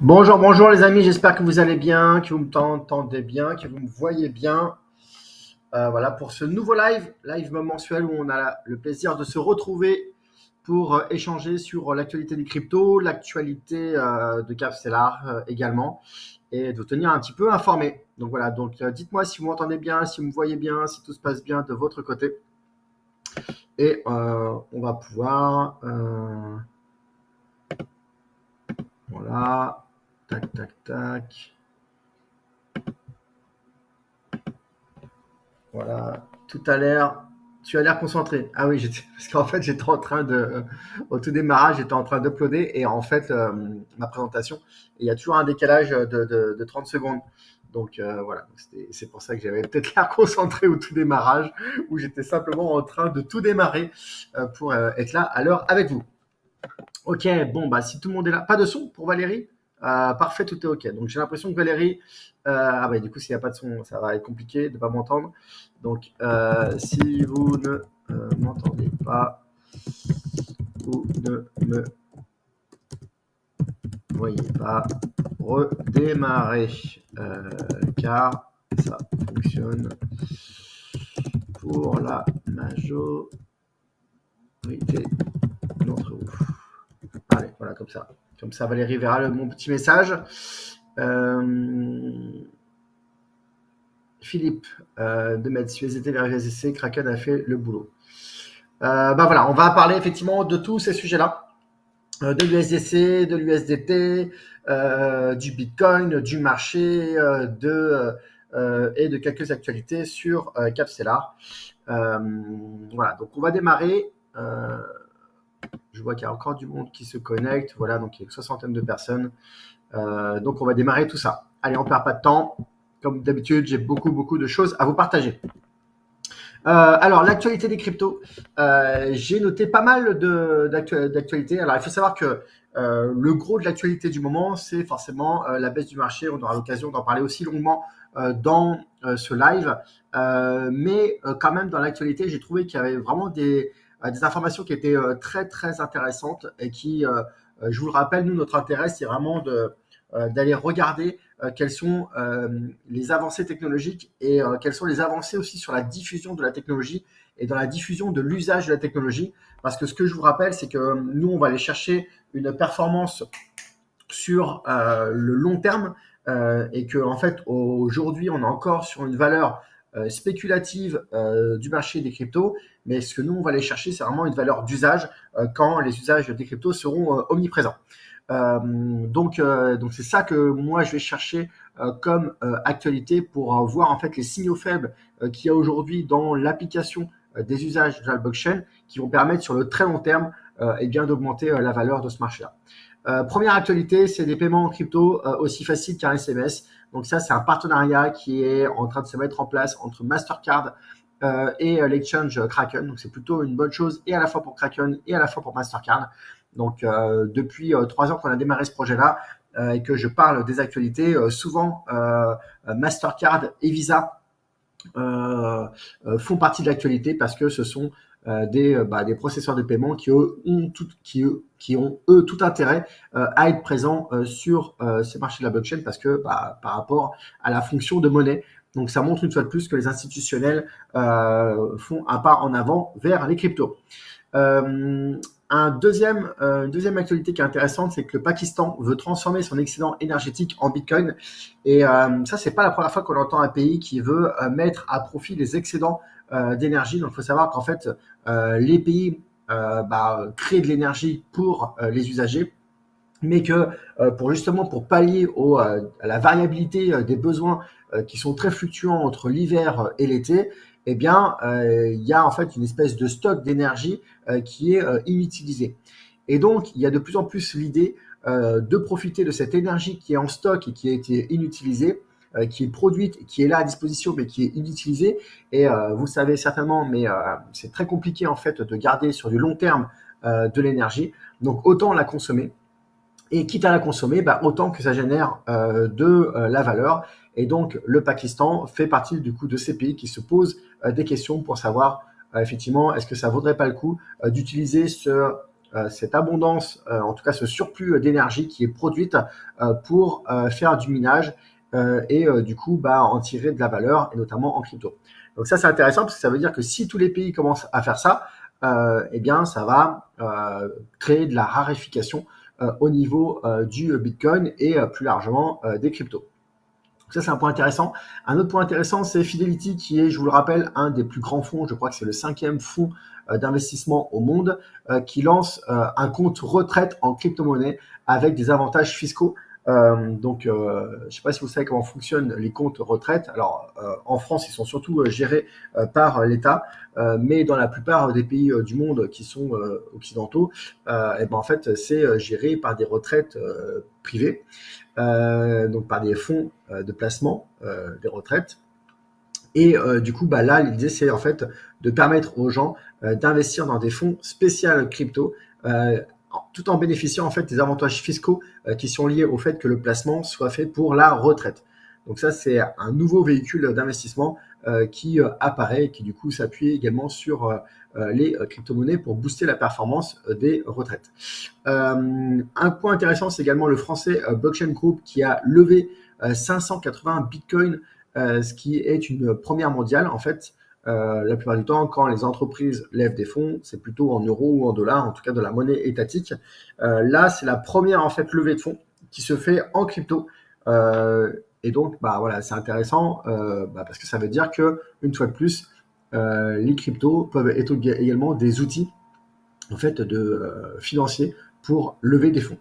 Bonjour, bonjour les amis, j'espère que vous allez bien, que vous m'entendez bien, que vous me voyez bien. Voilà pour ce nouveau live mensuel où on a le plaisir de se retrouver pour échanger sur l'actualité du crypto, l'actualité de Capstellar également, et de vous tenir un petit peu informé. Donc voilà, donc dites-moi si vous m'entendez bien, si vous me voyez bien, si tout se passe bien de votre côté. Et on va pouvoir, voilà, tac, tac, tac. Voilà, tout à l'heure, tu as l'air concentré. Ah oui, parce qu'en fait, j'étais en train de, au tout démarrage, j'étais en train d'uploader et en fait, ma présentation, il y a toujours un décalage de 30 secondes. Donc voilà, c'est pour ça que j'avais peut-être l'air concentré au tout démarrage, où j'étais simplement en train de tout démarrer pour être là à l'heure avec vous. Ok, bon, bah, si tout le monde est là, pas de son pour Valérie? Parfait, tout est ok. Donc j'ai l'impression que Valérie, ah bah du coup s'il n'y a pas de son, ça va être compliqué de ne pas m'entendre. Donc si vous ne m'entendez pas, vous ne me voyez pas, redémarrer, car ça fonctionne pour la majorité d'entre vous. Allez, voilà, comme ça. Comme ça, Valérie verra mon petit message. Philippe de mettre USDT vers USDC, Kraken a fait le boulot. Bah voilà, on va parler effectivement de tous ces sujets-là, de l'USDC, de l'USDT, du Bitcoin, du marché, et de quelques actualités sur Capstellar. Voilà, donc on va démarrer. Je vois qu'il y a encore du monde qui se connecte. Voilà, donc il y a une soixantaine de personnes. Donc on va démarrer tout ça. Allez, on ne perd pas de temps. Comme d'habitude, j'ai beaucoup de choses à vous partager. Alors, l'actualité des cryptos, j'ai noté pas mal d'actualités. Alors, il faut savoir que le gros de l'actualité du moment, c'est forcément la baisse du marché. On aura l'occasion d'en parler aussi longuement dans ce live. Mais quand même, dans l'actualité, j'ai trouvé qu'il y avait vraiment des informations qui étaient très intéressantes et qui, je vous le rappelle, nous, notre intérêt, c'est vraiment d'aller regarder quelles sont les avancées technologiques et quelles sont les avancées aussi sur la diffusion de la technologie et dans la diffusion de l'usage de la technologie. Parce que ce que je vous rappelle, c'est que nous, on va aller chercher une performance sur le long terme et que en fait, aujourd'hui, on est encore sur une valeur spéculative du marché des cryptos, mais ce que nous, on va aller chercher, c'est vraiment une valeur d'usage quand les usages des cryptos seront omniprésents. Donc c'est ça que moi je vais chercher comme actualité pour voir en fait les signaux faibles qu'il y a aujourd'hui dans l'application des usages de la blockchain qui vont permettre sur le très long terme et bien d'augmenter la valeur de ce marché-là. Première actualité, c'est des paiements en crypto aussi faciles qu'un SMS. Donc ça, c'est un partenariat qui est en train de se mettre en place entre Mastercard et l'exchange Kraken. Donc c'est plutôt une bonne chose et à la fois pour Kraken et à la fois pour Mastercard. Donc depuis 3 ans qu'on a démarré ce projet-là et que je parle des actualités, souvent Mastercard et Visa font partie de l'actualité parce que ce sont des processeurs de paiement qui ont eux tout intérêt à être présents sur ces marchés de la blockchain parce que par rapport à la fonction de monnaie. Donc ça montre une fois de plus que les institutionnels font un pas en avant vers les cryptos. Euh, une deuxième actualité qui est intéressante, c'est que le Pakistan veut transformer son excédent énergétique en Bitcoin. Et ça, c'est pas la première fois qu'on entend un pays qui veut mettre à profit les excédents d'énergie. Donc, il faut savoir qu'en fait, les pays créent de l'énergie pour les usagers, mais que pour pallier à la variabilité des besoins qui sont très fluctuants entre l'hiver et l'été, eh bien, il y a en fait une espèce de stock d'énergie qui est inutilisé. Et donc, il y a de plus en plus l'idée de profiter de cette énergie qui est en stock et qui a été inutilisée, qui est produite, qui est là à disposition, mais qui est inutilisée. Et vous savez certainement, mais c'est très compliqué en fait de garder sur du long terme de l'énergie. Donc, autant la consommer. Et quitte à la consommer, autant que ça génère de la valeur. Et donc, le Pakistan fait partie du coup de ces pays qui se posent des questions pour savoir effectivement est-ce que ça vaudrait pas le coup d'utiliser cette abondance, en tout cas ce surplus d'énergie qui est produite pour faire du minage et du coup en tirer de la valeur, et notamment en crypto. Donc ça c'est intéressant parce que ça veut dire que si tous les pays commencent à faire ça, eh bien ça va créer de la raréfication au niveau du Bitcoin et plus largement des cryptos. Ça, c'est un point intéressant. Un autre point intéressant, c'est Fidelity, qui est, je vous le rappelle, un des plus grands fonds. Je crois que c'est le 5e fonds d'investissement au monde, qui lance un compte retraite en crypto-monnaie avec des avantages fiscaux. Je ne sais pas si vous savez comment fonctionnent les comptes retraite. Alors, en France, ils sont surtout gérés par l'État, mais dans la plupart des pays du monde qui sont occidentaux, en fait, c'est géré par des retraites privées. Donc par des fonds de placement des retraites. Et du coup, là, l'idée, c'est en fait de permettre aux gens d'investir dans des fonds spéciaux crypto, tout en bénéficiant en fait des avantages fiscaux qui sont liés au fait que le placement soit fait pour la retraite. Donc ça, c'est un nouveau véhicule d'investissement qui apparaît et qui du coup s'appuie également sur les crypto-monnaies pour booster la performance des retraites. Un point intéressant, c'est également le français Blockchain Group qui a levé 580 bitcoins, ce qui est une première mondiale. En fait, la plupart du temps, quand les entreprises lèvent des fonds, c'est plutôt en euros ou en dollars, en tout cas de la monnaie étatique. Là, c'est la première en fait levée de fonds qui se fait en crypto. Et donc, voilà, c'est intéressant parce que ça veut dire que une fois de plus, les cryptos peuvent être également des outils en fait financiers pour lever des fonds.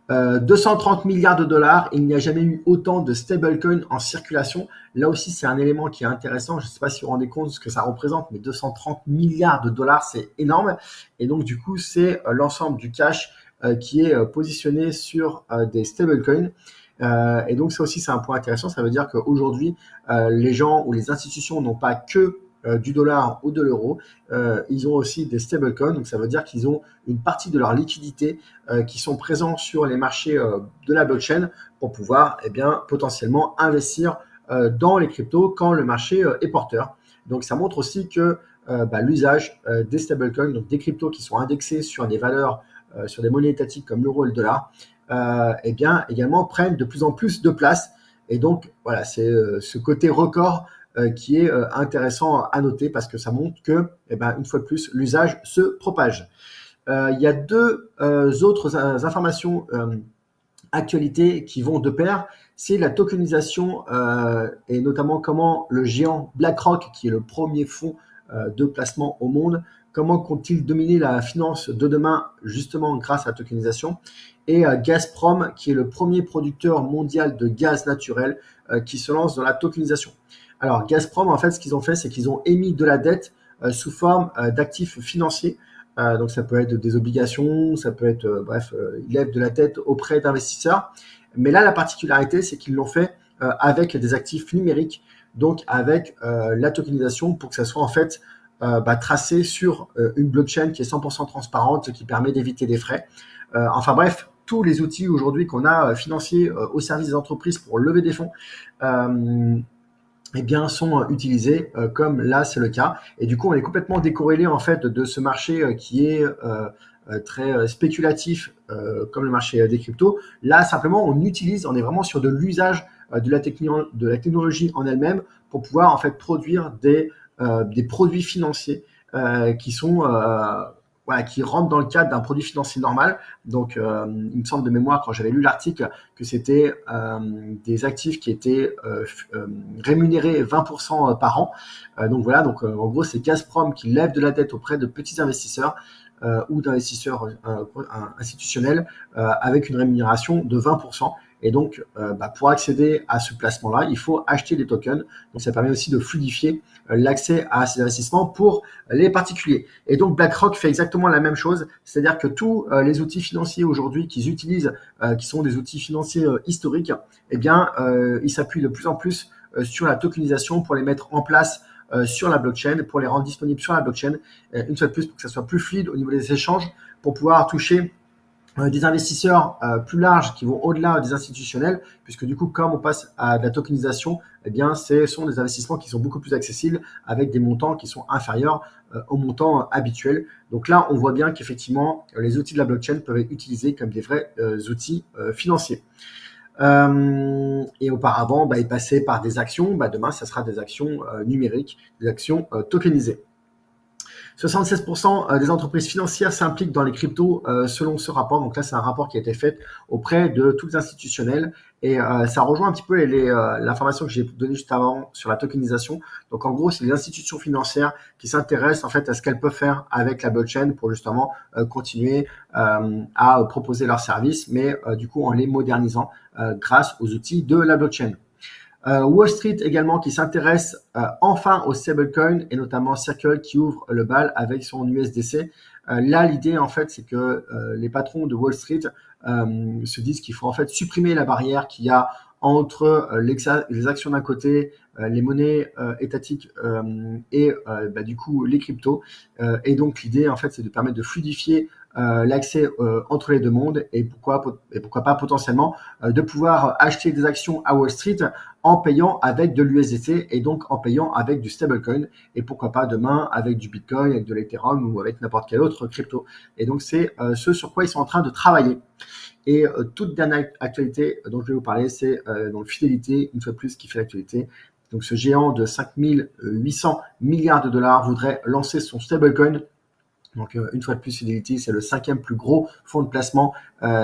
230 milliards de dollars, il n'y a jamais eu autant de stablecoins en circulation. Là aussi, c'est un élément qui est intéressant. Je ne sais pas si vous vous rendez compte de ce que ça représente, mais 230 milliards de dollars, c'est énorme. Et donc, du coup, c'est l'ensemble du cash qui est positionné sur des stablecoins. Et donc, ça aussi, c'est un point intéressant. Ça veut dire qu'aujourd'hui, les gens ou les institutions n'ont pas que du dollar ou de l'euro, ils ont aussi des stablecoins, donc ça veut dire qu'ils ont une partie de leur liquidité qui sont présents sur les marchés de la blockchain pour pouvoir potentiellement investir dans les cryptos quand le marché est porteur. Donc ça montre aussi que l'usage des stablecoins, donc des cryptos qui sont indexés sur des valeurs, sur des monnaies étatiques comme l'euro et le dollar, également prennent de plus en plus de place. Et donc voilà, c'est ce côté record qui est intéressant à noter parce que ça montre que, une fois de plus, l'usage se propage. Il y a deux autres informations actualités qui vont de pair. C'est la tokenisation et notamment comment le géant BlackRock, qui est le premier fonds de placement au monde, comment compte-t-il dominer la finance de demain justement grâce à la tokenisation, et Gazprom, qui est le premier producteur mondial de gaz naturel qui se lance dans la tokenisation. Alors, Gazprom, en fait, ce qu'ils ont fait, c'est qu'ils ont émis de la dette sous forme d'actifs financiers. Donc, ça peut être des obligations, ça peut être, ils lèvent de la dette auprès d'investisseurs. Mais là, la particularité, c'est qu'ils l'ont fait avec des actifs numériques, donc avec la tokenisation pour que ça soit en fait tracé sur une blockchain qui est 100% transparente, qui permet d'éviter des frais. Tous les outils aujourd'hui qu'on a financiers au service des entreprises pour lever des fonds, sont utilisés comme là c'est le cas, et du coup on est complètement décorrélé en fait de ce marché qui est très spéculatif comme le marché des cryptos. Là simplement on est vraiment sur de l'usage de la technologie en elle-même pour pouvoir en fait produire des produits financiers qui sont qui rentrent dans le cadre d'un produit financier normal. Donc, il me semble de mémoire, quand j'avais lu l'article, que c'était des actifs qui étaient rémunérés 20% par an. Donc, en gros, c'est Gazprom qui lève de la dette auprès de petits investisseurs ou d'investisseurs institutionnels avec une rémunération de 20%. Et donc, pour accéder à ce placement-là, il faut acheter des tokens. Donc, ça permet aussi de fluidifier l'accès à ces investissements pour les particuliers. Et donc, BlackRock fait exactement la même chose. C'est-à-dire que tous les outils financiers aujourd'hui qu'ils utilisent, qui sont des outils financiers historiques, ils s'appuient de plus en plus sur la tokenisation pour les mettre en place sur la blockchain, pour les rendre disponibles sur la blockchain, une fois de plus pour que ça soit plus fluide au niveau des échanges, pour pouvoir toucher des investisseurs plus larges qui vont au-delà des institutionnels, puisque du coup, comme on passe à de la tokenisation, eh bien, ce sont des investissements qui sont beaucoup plus accessibles avec des montants qui sont inférieurs aux montants habituels. Donc là, on voit bien qu'effectivement, les outils de la blockchain peuvent être utilisés comme des vrais outils financiers. Et auparavant, ils passaient par des actions. Demain, ça sera des actions numériques, des actions tokenisées. 76% des entreprises financières s'impliquent dans les cryptos selon ce rapport. Donc là, c'est un rapport qui a été fait auprès de tous les institutionnels et ça rejoint un petit peu l'information que j'ai donnée juste avant sur la tokenisation. Donc en gros, c'est les institutions financières qui s'intéressent en fait à ce qu'elles peuvent faire avec la blockchain pour justement continuer à proposer leurs services, mais du coup en les modernisant grâce aux outils de la blockchain. Wall Street également qui s'intéresse enfin aux stablecoins et notamment Circle qui ouvre le bal avec son USDC. Là, l'idée en fait, c'est que les patrons de Wall Street se disent qu'il faut en fait supprimer la barrière qu'il y a entre les actions d'un côté, les monnaies étatiques et du coup les cryptos. Et donc l'idée en fait, c'est de permettre de fluidifier l'accès entre les deux mondes et pourquoi pas potentiellement de pouvoir acheter des actions à Wall Street en payant avec de l'USDC et donc en payant avec du stablecoin et pourquoi pas demain avec du Bitcoin, avec de l'Ethereum ou avec n'importe quel autre crypto. Et donc c'est ce sur quoi ils sont en train de travailler. Et toute dernière actualité dont je vais vous parler, c'est donc Fidelity, une fois de plus, qui fait l'actualité. Donc ce géant de 5800 milliards de dollars voudrait lancer son stablecoin. Donc une fois de plus, Fidelity, c'est le 5e plus gros fonds de placement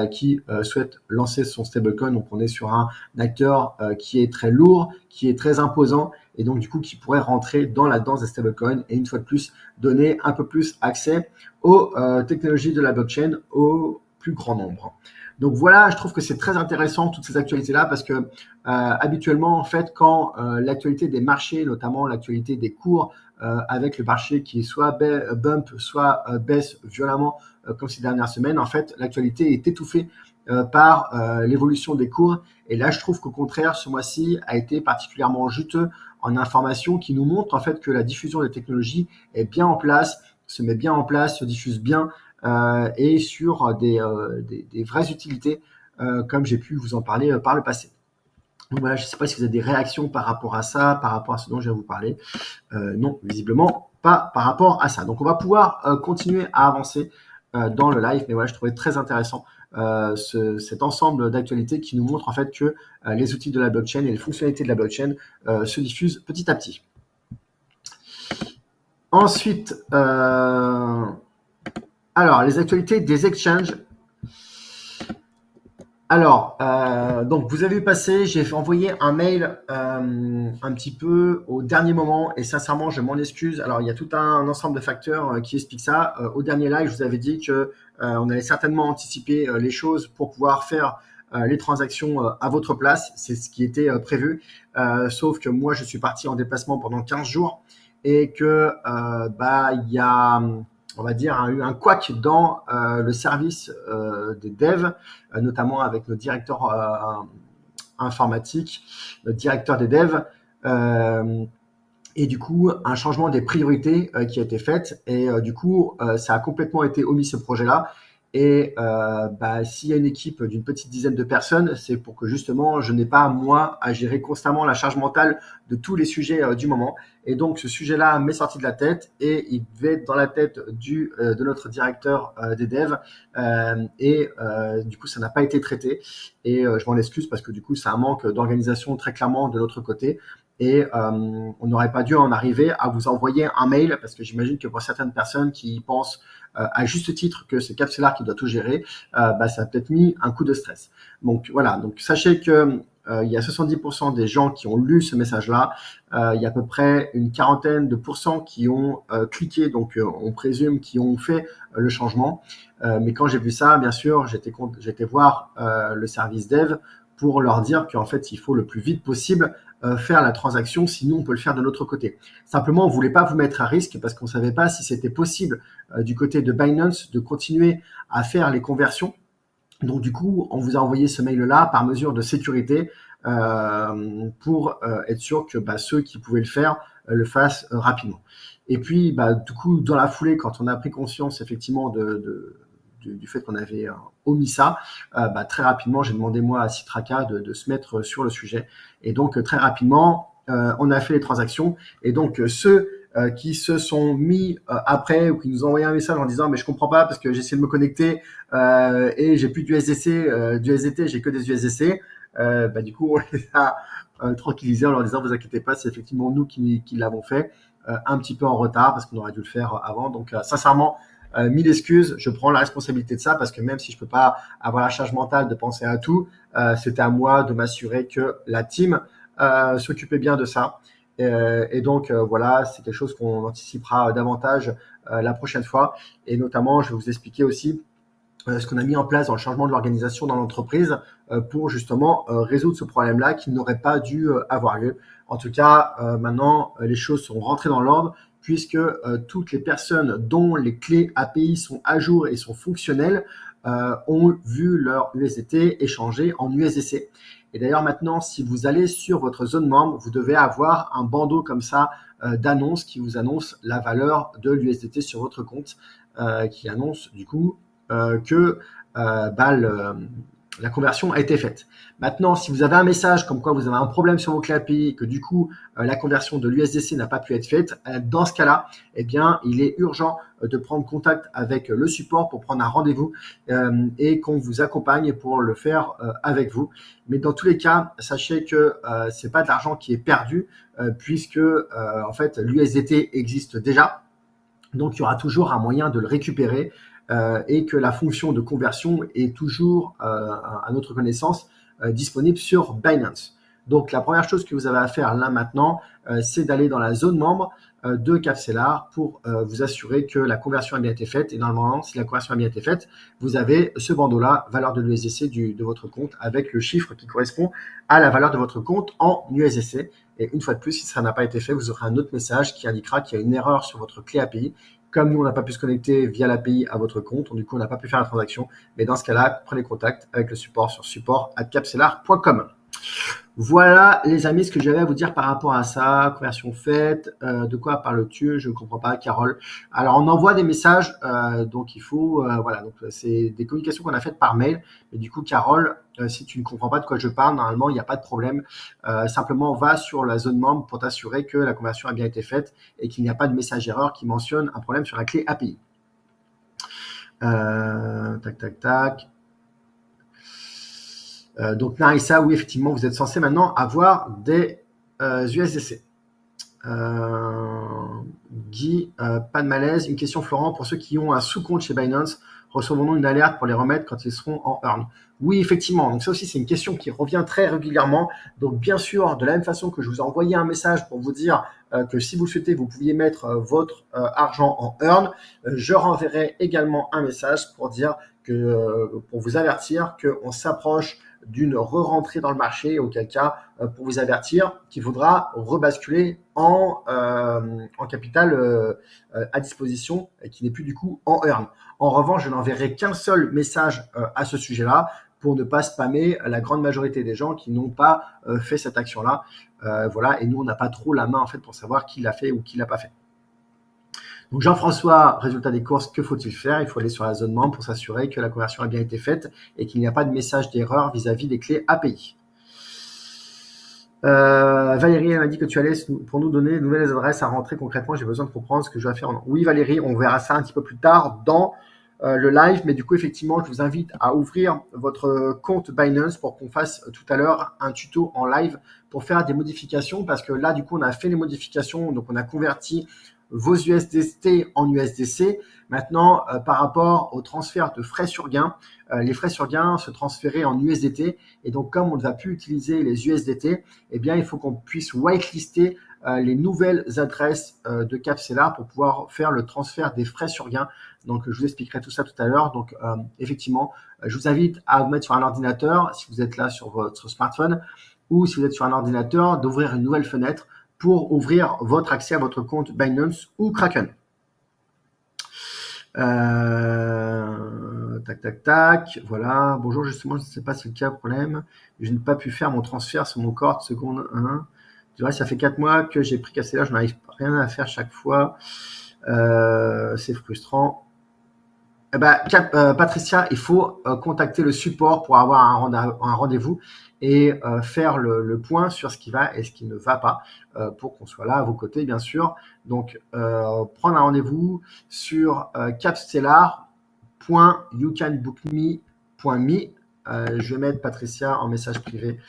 qui souhaite lancer son stablecoin. Donc on est sur un acteur qui est très lourd, qui est très imposant et donc du coup qui pourrait rentrer dans la danse des stablecoins et une fois de plus donner un peu plus accès aux technologies de la blockchain au plus grand nombre. Donc voilà, je trouve que c'est très intéressant toutes ces actualités-là parce que habituellement, en fait, quand l'actualité des marchés, notamment l'actualité des cours, avec le marché qui soit bump, soit baisse violemment comme ces dernières semaines, en fait, l'actualité est étouffée par l'évolution des cours. Et là, je trouve qu'au contraire, ce mois-ci a été particulièrement juteux en informations qui nous montrent en fait que la diffusion des technologies est bien en place, se met bien en place, se diffuse bien et sur des vraies utilités comme j'ai pu vous en parler par le passé. Donc voilà, je ne sais pas si vous avez des réactions par rapport à ça, par rapport à ce dont je vais vous parler. Non, visiblement pas par rapport à ça. Donc on va pouvoir continuer à avancer dans le live, mais voilà, je trouvais très intéressant cet ensemble d'actualités qui nous montre en fait que les outils de la blockchain et les fonctionnalités de la blockchain se diffusent petit à petit. Ensuite, alors les actualités des exchanges. Alors, donc vous avez vu passer, j'ai envoyé un mail un petit peu au dernier moment et sincèrement, je m'en excuse. Alors, il y a tout un ensemble de facteurs qui expliquent ça. Au dernier live, je vous avais dit que on allait certainement anticiper les choses pour pouvoir faire les transactions à votre place. C'est ce qui était prévu. Sauf que moi, je suis parti en déplacement pendant 15 jours et que il y a on va dire, eu un couac dans le service des devs, notamment avec notre directeur informatique, notre directeur des devs. Et du coup, un changement des priorités qui a été fait. Et du coup, ça a complètement été omis ce projet-là. Et s'il y a une équipe d'une petite dizaine de personnes, c'est pour que justement, je n'ai pas, moi, à gérer constamment la charge mentale de tous les sujets du moment. Et donc, ce sujet-là m'est sorti de la tête et il devait être dans la tête de notre directeur des devs. Du coup, ça n'a pas été traité. Et je m'en excuse parce que du coup, c'est un manque d'organisation très clairement de l'autre côté. Et on n'aurait pas dû en arriver à vous envoyer un mail parce que j'imagine que pour certaines personnes qui pensent à juste titre que c'est Capsular qui doit tout gérer, ça a peut-être mis un coup de stress. Donc voilà, donc sachez que il y a 70% des gens qui ont lu ce message-là. Il y a à peu près une quarantaine de pourcents qui ont cliqué, donc on présume qui ont fait le changement. Mais quand j'ai vu ça, bien sûr, j'étais voir le service dev pour leur dire qu'en fait, il faut le plus vite possible faire la transaction, sinon on peut le faire de notre côté. Simplement, on ne voulait pas vous mettre à risque parce qu'on ne savait pas si c'était possible du côté de Binance de continuer à faire les conversions. Donc du coup, on vous a envoyé ce mail-là par mesure de sécurité pour être sûr que ceux qui pouvaient le faire le fassent rapidement. Et puis, du coup, dans la foulée, quand on a pris conscience effectivement du fait qu'on avait omis ça, très rapidement, j'ai demandé moi à Citraca de se mettre sur le sujet. Et donc, très rapidement, on a fait les transactions. Et donc, ceux qui se sont mis après ou qui nous ont envoyé un message en disant mais je comprends pas parce que j'ai essayé de me connecter et j'ai plus du SDC, du SDT, j'ai que des USDC. Du coup, on les a tranquillisés en leur disant vous inquiétez pas, c'est effectivement nous qui l'avons fait un petit peu en retard parce qu'on aurait dû le faire avant. Donc, sincèrement, mille excuses, je prends la responsabilité de ça parce que même si je peux pas avoir la charge mentale de penser à tout, c'était à moi de m'assurer que la team s'occupait bien de ça. Et donc, voilà, c'est quelque chose qu'on anticipera davantage la prochaine fois. Et notamment, je vais vous expliquer aussi ce qu'on a mis en place dans le changement de l'organisation dans l'entreprise pour justement résoudre ce problème-là qui n'aurait pas dû avoir lieu. En tout cas, maintenant, les choses sont rentrées dans l'ordre puisque toutes les personnes dont les clés API sont à jour et sont fonctionnelles ont vu leur USDT échangé en USDC. Et d'ailleurs, maintenant, si vous allez sur votre zone membre, vous devez avoir un bandeau comme ça d'annonce qui vous annonce la valeur de l'USDT sur votre compte, qui annonce du coup que la conversion a été faite. Maintenant, si vous avez un message comme quoi vous avez un problème sur vos clés API et que du coup la conversion de l'USDC n'a pas pu être faite, dans ce cas-là, eh bien, il est urgent de prendre contact avec le support pour prendre un rendez-vous et qu'on vous accompagne pour le faire avec vous. Mais dans tous les cas, sachez que c'est pas de l'argent qui est perdu puisque en fait l'USDT existe déjà. Donc, il y aura toujours un moyen de le récupérer et que la fonction de conversion est toujours, à notre connaissance, disponible sur Binance. Donc, la première chose que vous avez à faire là maintenant, c'est d'aller dans la zone membre de Capsellar pour vous assurer que la conversion a bien été faite. Et normalement, si la conversion a bien été faite, vous avez ce bandeau-là, valeur de l'USDC de votre compte, avec le chiffre qui correspond à la valeur de votre compte en USDC. Et une fois de plus, si ça n'a pas été fait, vous aurez un autre message qui indiquera qu'il y a une erreur sur votre clé API. Comme nous, on n'a pas pu se connecter via l'API à votre compte, du coup, on n'a pas pu faire la transaction. Mais dans ce cas-là, prenez contact avec le support sur support@capsellar.com. Voilà, les amis, ce que j'avais à vous dire par rapport à ça. Conversion faite. De quoi parles-tu? Je ne comprends pas, Carole. Alors, on envoie des messages, donc il faut, voilà, donc c'est des communications qu'on a faites par mail. Mais du coup, Carole, si tu ne comprends pas de quoi je parle, normalement, il n'y a pas de problème. Simplement, va sur la zone membre pour t'assurer que la conversion a bien été faite et qu'il n'y a pas de message erreur qui mentionne un problème sur la clé API. Tac, tac, tac. Donc Narissa, oui, effectivement, vous êtes censé maintenant avoir des USDC. Guy, pas de malaise. Une question, Florent, pour ceux qui ont un sous-compte chez Binance, recevons-nous une alerte pour les remettre quand ils seront en earn? Oui, effectivement. Donc ça aussi, c'est une question qui revient très régulièrement. Donc bien sûr, de la même façon que je vous ai envoyé un message pour vous dire que si vous le souhaitez, vous pouviez mettre votre argent en earn, je renverrai également un message pour dire que, pour vous avertir qu'on s'approche d'une re-rentrée dans le marché, auquel cas, pour vous avertir qu'il faudra rebasculer en capital à disposition et qui n'est plus du coup en earn. En revanche, je n'enverrai qu'un seul message à ce sujet-là pour ne pas spammer la grande majorité des gens qui n'ont pas fait cette action-là. Voilà, et nous, on n'a pas trop la main en fait pour savoir qui l'a fait ou qui l'a pas fait. Donc Jean-François, résultat des courses, que faut-il faire? Il faut aller sur la zone membre pour s'assurer que la conversion a bien été faite et qu'il n'y a pas de message d'erreur vis-à-vis des clés API. Valérie, elle m'a dit que tu allais pour nous donner de nouvelles adresses à rentrer concrètement. J'ai besoin de comprendre ce que je dois faire. Oui, Valérie, on verra ça un petit peu plus tard dans le live. Mais du coup, effectivement, je vous invite à ouvrir votre compte Binance pour qu'on fasse tout à l'heure un tuto en live pour faire des modifications. Parce que là, du coup, on a fait les modifications. Donc, on a converti vos USDT en USDC. Maintenant, par rapport au transfert de frais sur gain, les frais sur gain se transféraient en USDT. Et donc, comme on ne va plus utiliser les USDT, eh bien, il faut qu'on puisse whitelister les nouvelles adresses de Capsellar pour pouvoir faire le transfert des frais sur gain. Donc, je vous expliquerai tout ça tout à l'heure. Donc, effectivement, je vous invite à vous mettre sur un ordinateur, si vous êtes là sur votre smartphone, ou si vous êtes sur un ordinateur, d'ouvrir une nouvelle fenêtre pour ouvrir votre accès à votre compte Binance ou Kraken. Tac, tac, tac. Voilà. Bonjour, justement, je ne sais pas si c'est le cas, problème. Je n'ai pas pu faire mon transfert sur mon compte seconde 1. Tu vois, ça fait 4 mois que j'ai pris Capsellar, je n'arrive rien à faire chaque fois. C'est frustrant. Patricia, il faut contacter le support pour avoir un rendez-vous et faire le point sur ce qui va et ce qui ne va pas pour qu'on soit là à vos côtés, bien sûr. Donc, prendre un rendez-vous sur capstellar.youcanbookme.me. Je vais mettre Patricia en message privé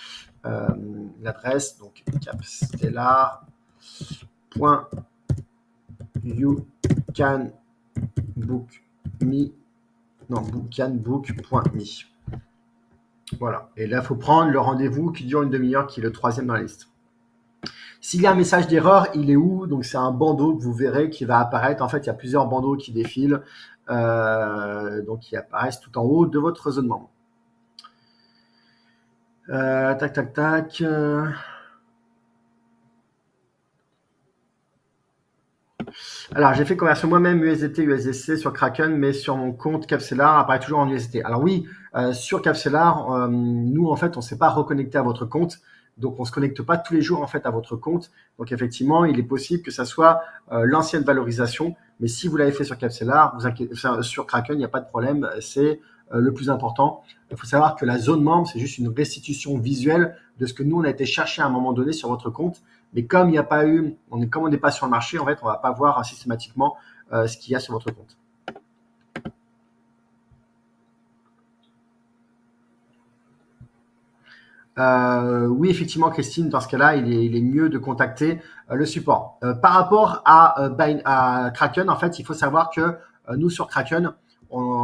l'adresse, donc capstellar.youcanbook.me. Voilà. Et là, il faut prendre le rendez-vous qui dure une demi-heure, qui est le 3e dans la liste. S'il y a un message d'erreur, il est où? Donc, c'est un bandeau que vous verrez qui va apparaître. En fait, il y a plusieurs bandeaux qui défilent, donc qui apparaissent tout en haut de votre zone membre. Tac, tac, tac. Alors, j'ai fait conversion moi-même USDT, USDC sur Kraken, mais sur mon compte Capstellar, apparaît toujours en USDT. Alors oui, sur Capstellar, nous, en fait, on ne s'est pas reconnecté à votre compte. Donc, on ne se connecte pas tous les jours, en fait, à votre compte. Donc, effectivement, il est possible que ça soit l'ancienne valorisation. Mais si vous l'avez fait sur Capstellar, sur Kraken, il n'y a pas de problème. C'est le plus important. Il faut savoir que la zone membre, c'est juste une restitution visuelle de ce que nous, on a été chercher à un moment donné sur votre compte. Mais comme il n'y a pas eu, comme on n'est pas sur le marché, en fait, on ne va pas voir systématiquement ce qu'il y a sur votre compte. Oui, effectivement, Christine, dans ce cas-là, il est mieux de contacter le support. Par rapport à Kraken, en fait, il faut savoir que nous, sur Kraken,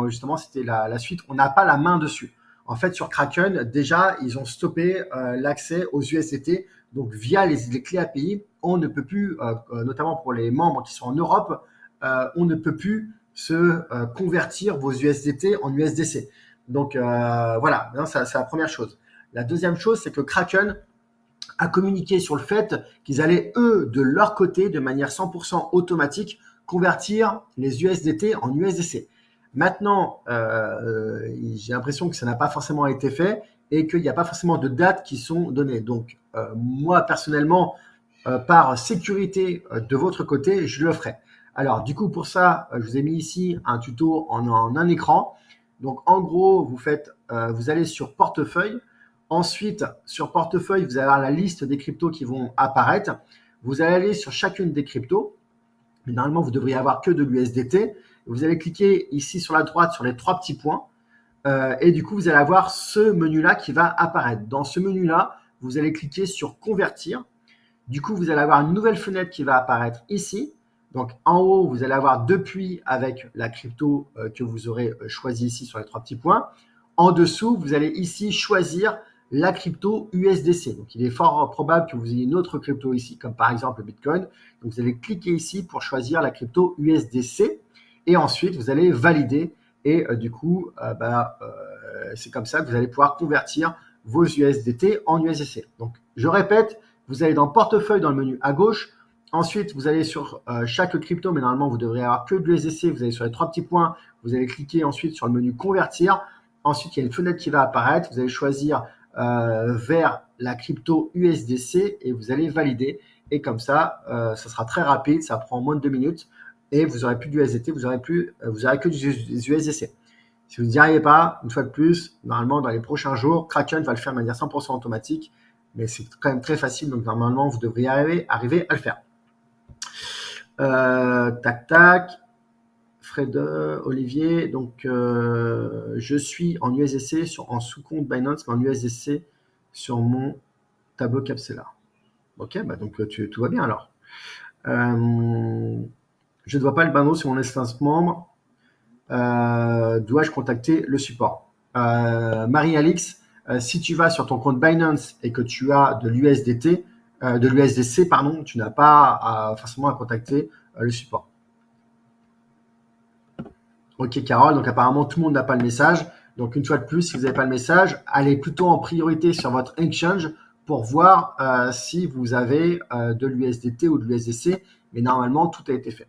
justement, c'était la suite, on n'a pas la main dessus. En fait, sur Kraken, déjà, ils ont stoppé l'accès aux USDT. Donc, via les clés API, on ne peut plus, notamment pour les membres qui sont en Europe, on ne peut plus se convertir vos USDT en USDC. Donc, voilà, c'est la première chose. La deuxième chose, c'est que Kraken a communiqué sur le fait qu'ils allaient, eux, de leur côté, de manière 100% automatique, convertir les USDT en USDC. Maintenant, j'ai l'impression que ça n'a pas forcément été fait et qu'il n'y a pas forcément de dates qui sont données. Donc, moi, personnellement, par sécurité de votre côté, je le ferai. Alors, du coup, pour ça, je vous ai mis ici un tuto en un écran. Donc, en gros, vous allez sur portefeuille. Ensuite, sur portefeuille, vous allez avoir la liste des cryptos qui vont apparaître. Vous allez aller sur chacune des cryptos. Mais normalement, vous devriez avoir que de l'USDT. Vous allez cliquer ici sur la droite sur les 3 petits points. Et du coup, vous allez avoir ce menu-là qui va apparaître. Dans ce menu-là, vous allez cliquer sur convertir. Du coup, vous allez avoir une nouvelle fenêtre qui va apparaître ici. Donc, en haut, vous allez avoir depuis avec la crypto que vous aurez choisi ici sur les 3 petits points. En dessous, vous allez ici choisir la crypto USDC. Donc, il est fort probable que vous ayez une autre crypto ici, comme par exemple le Bitcoin. Donc, vous allez cliquer ici pour choisir la crypto USDC. Et ensuite, vous allez valider. Et du coup, c'est comme ça que vous allez pouvoir convertir vos USDT en USDC. Donc, je répète, vous allez dans portefeuille dans le menu à gauche. Ensuite, vous allez sur chaque crypto, mais normalement, vous devriez avoir que de l'USDC. Vous allez sur les 3 petits points. Vous allez cliquer ensuite sur le menu convertir. Ensuite, il y a une fenêtre qui va apparaître. Vous allez choisir vers la crypto USDC et vous allez valider. Et comme ça, ça sera très rapide. Ça prend moins de 2 minutes. Et vous n'aurez plus d'USDT. Vous aurez que du USDC. Si vous n'y arrivez pas, une fois de plus, normalement, dans les prochains jours, Kraken va le faire de manière 100% automatique. Mais c'est quand même très facile. Donc, normalement, vous devriez arriver à le faire. Tac, tac. Fred, Olivier, donc je suis en USDC en sous-compte Binance, mais en USDC sur mon tableau Capstellar. Ok, donc tout va bien alors. Je ne vois pas le bandeau sur mon instance membre. Dois-je contacter le support? Marie-Alix, si tu vas sur ton compte Binance et que tu as de l'USDT, de l'USDC, pardon, tu n'as pas forcément à contacter le support. Ok, Carole, donc apparemment tout le monde n'a pas le message. Donc une fois de plus, si vous n'avez pas le message, allez plutôt en priorité sur votre exchange pour voir si vous avez de l'USDT ou de l'USDC. Mais normalement, tout a été fait.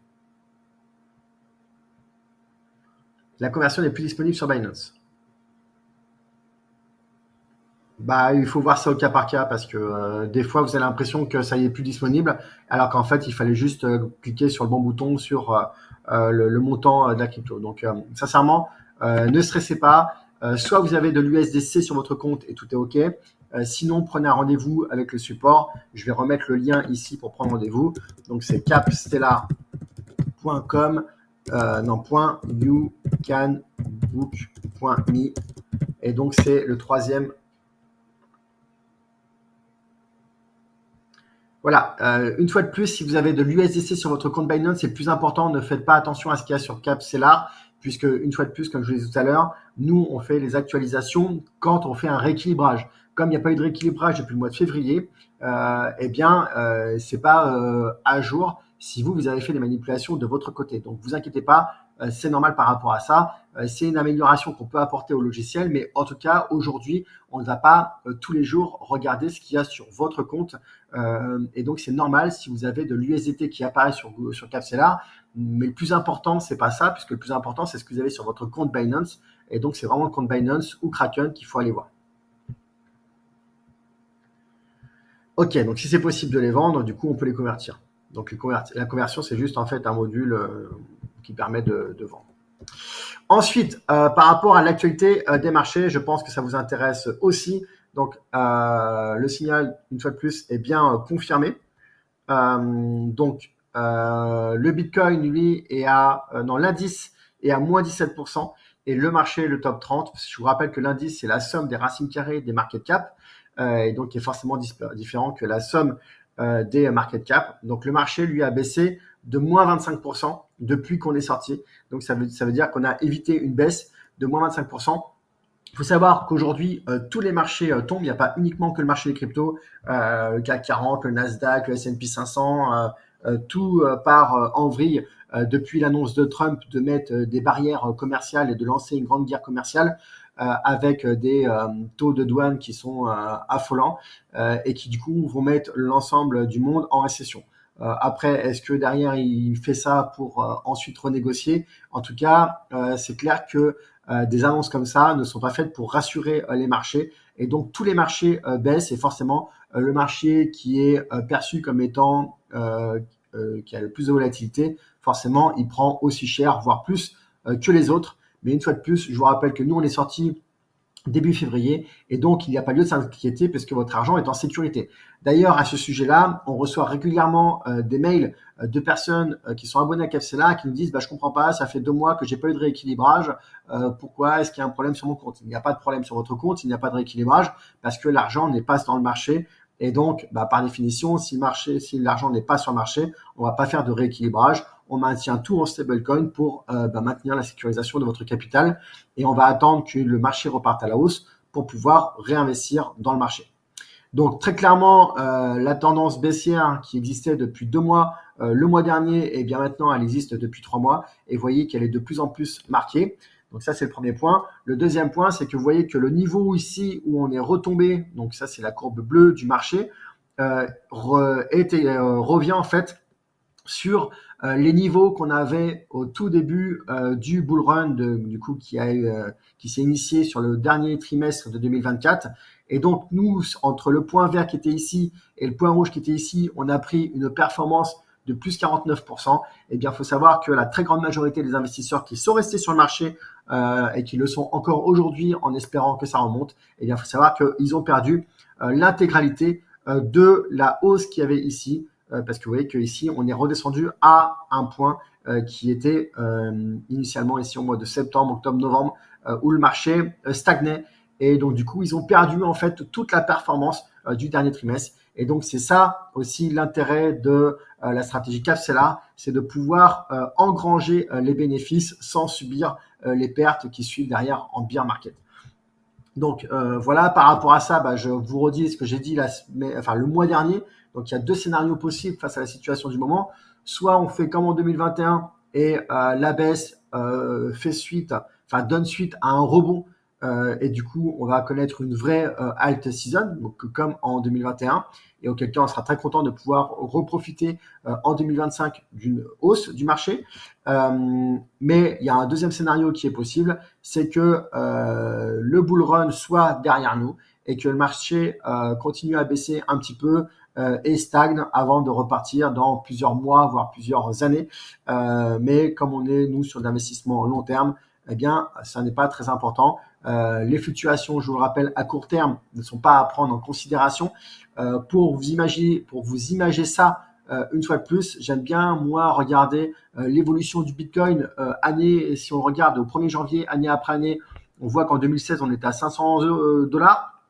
La conversion n'est plus disponible sur Binance. Il faut voir ça au cas par cas parce que des fois, vous avez l'impression que ça y est plus disponible, alors qu'en fait, il fallait juste cliquer sur le bon bouton sur le montant de la crypto. Donc, sincèrement, ne stressez pas. Soit vous avez de l'USDC sur votre compte et tout est OK. Sinon, prenez un rendez-vous avec le support. Je vais remettre le lien ici pour prendre rendez-vous. Donc, c'est capstellar.com, .youcanbook.me. Et donc, c'est le troisième. Voilà, une fois de plus, si vous avez de l'USDC sur votre compte Binance, c'est le plus important. Ne faites pas attention à ce qu'il y a sur Capstellar, puisque une fois de plus, comme je vous l'ai dit tout à l'heure, nous, on fait les actualisations quand on fait un rééquilibrage. Comme il n'y a pas eu de rééquilibrage depuis le mois de février, c'est pas à jour si vous avez fait des manipulations de votre côté. Donc, vous inquiétez pas, c'est normal par rapport à ça. C'est une amélioration qu'on peut apporter au logiciel, mais en tout cas, aujourd'hui, on ne va pas tous les jours regarder ce qu'il y a sur votre compte. Et donc, c'est normal si vous avez de l'USDT qui apparaît sur Capstellar. Mais le plus important, c'est pas ça, puisque le plus important, c'est ce que vous avez sur votre compte Binance. Et donc, c'est vraiment le compte Binance ou Kraken qu'il faut aller voir. OK, donc si c'est possible de les vendre, du coup, on peut les convertir. Donc, la conversion, c'est juste en fait un module qui permet de vendre. Ensuite, par rapport à l'actualité des marchés, je pense que ça vous intéresse aussi. Donc, le signal, une fois de plus, est bien confirmé. Le Bitcoin, lui, l'indice est à moins 17%. Et le marché, le top 30, je vous rappelle que l'indice, c'est la somme des racines carrées des market cap. Et donc, qui est forcément différent que la somme des market cap. Donc, le marché, lui, a baissé de moins 25% depuis qu'on est sorti. Donc, ça veut dire qu'on a évité une baisse de moins 25%. Il faut savoir qu'aujourd'hui, tous les marchés tombent. Il n'y a pas uniquement que le marché des cryptos, le CAC 40, le Nasdaq, le S&P 500, tout part en vrille depuis l'annonce de Trump de mettre des barrières commerciales et de lancer une grande guerre commerciale avec des taux de douane qui sont affolants et qui du coup vont mettre l'ensemble du monde en récession. Après, est-ce que derrière il fait ça pour ensuite renégocier? En tout cas, c'est clair que des annonces comme ça ne sont pas faites pour rassurer les marchés. Et donc, tous les marchés baissent et forcément, le marché qui est perçu comme étant qui a le plus de volatilité, forcément, il prend aussi cher, voire plus que les autres. Mais une fois de plus, je vous rappelle que nous, on est sorti début février et donc il n'y a pas lieu de s'inquiéter parce que votre argent est en sécurité. D'ailleurs, à ce sujet-là, on reçoit régulièrement des mails de personnes qui sont abonnées à Capstellar qui nous disent je comprends pas, ça fait 2 mois que j'ai pas eu de rééquilibrage, pourquoi est-ce qu'il y a un problème sur mon compte? Il n'y a pas de problème sur votre compte, il n'y a pas de rééquilibrage parce que l'argent n'est pas dans le marché. Et donc, par définition, si l'argent n'est pas sur le marché, on ne va pas faire de rééquilibrage. On maintient tout en stablecoin pour maintenir la sécurisation de votre capital. Et on va attendre que le marché reparte à la hausse pour pouvoir réinvestir dans le marché. Donc, très clairement, la tendance baissière qui existait depuis 2 mois, le mois dernier, et bien maintenant, elle existe depuis 3 mois. Et vous voyez qu'elle est de plus en plus marquée. Donc ça, c'est le premier point. Le deuxième point, c'est que vous voyez que le niveau ici où on est retombé, donc ça, c'est la courbe bleue du marché, revient en fait sur les niveaux qu'on avait au tout début du bull run du coup qui s'est initié sur le dernier trimestre de 2024. Et donc nous, entre le point vert qui était ici et le point rouge qui était ici, on a pris une performance de plus 49%. Eh bien, il faut savoir que la très grande majorité des investisseurs qui sont restés sur le marché et qui le sont encore aujourd'hui en espérant que ça remonte, eh bien, il faut savoir qu'ils ont perdu l'intégralité de la hausse qu'il y avait ici. Parce que vous voyez qu'ici, on est redescendu à un point qui était initialement ici au mois de septembre, octobre, novembre, où le marché stagnait. Et donc, du coup, ils ont perdu en fait toute la performance du dernier trimestre. Et donc, c'est ça aussi l'intérêt de la stratégie Capstellar, c'est de pouvoir engranger les bénéfices sans subir les pertes qui suivent derrière en bear market. Donc voilà, par rapport à ça, je vous redis ce que j'ai dit le mois dernier. Donc il y a 2 scénarios possibles face à la situation du moment. Soit on fait comme en 2021 et la baisse donne suite à un rebond et du coup on va connaître une vraie alt season, donc comme en 2021. Et auquel cas on sera très content de pouvoir reprofiter en 2025 d'une hausse du marché. Mais il y a un deuxième scénario qui est possible, c'est que le bull run soit derrière nous et que le marché continue à baisser un petit peu et stagne avant de repartir dans plusieurs mois, voire plusieurs années. Mais comme on est, nous, sur l'investissement long terme, eh bien, ça n'est pas très important. Les fluctuations, je vous le rappelle, à court terme ne sont pas à prendre en considération. Pour vous imager ça, une fois de plus, j'aime bien, moi, regarder l'évolution du Bitcoin année, et si on regarde au 1er janvier, année après année, on voit qu'en 2016, on était à 500 dollars,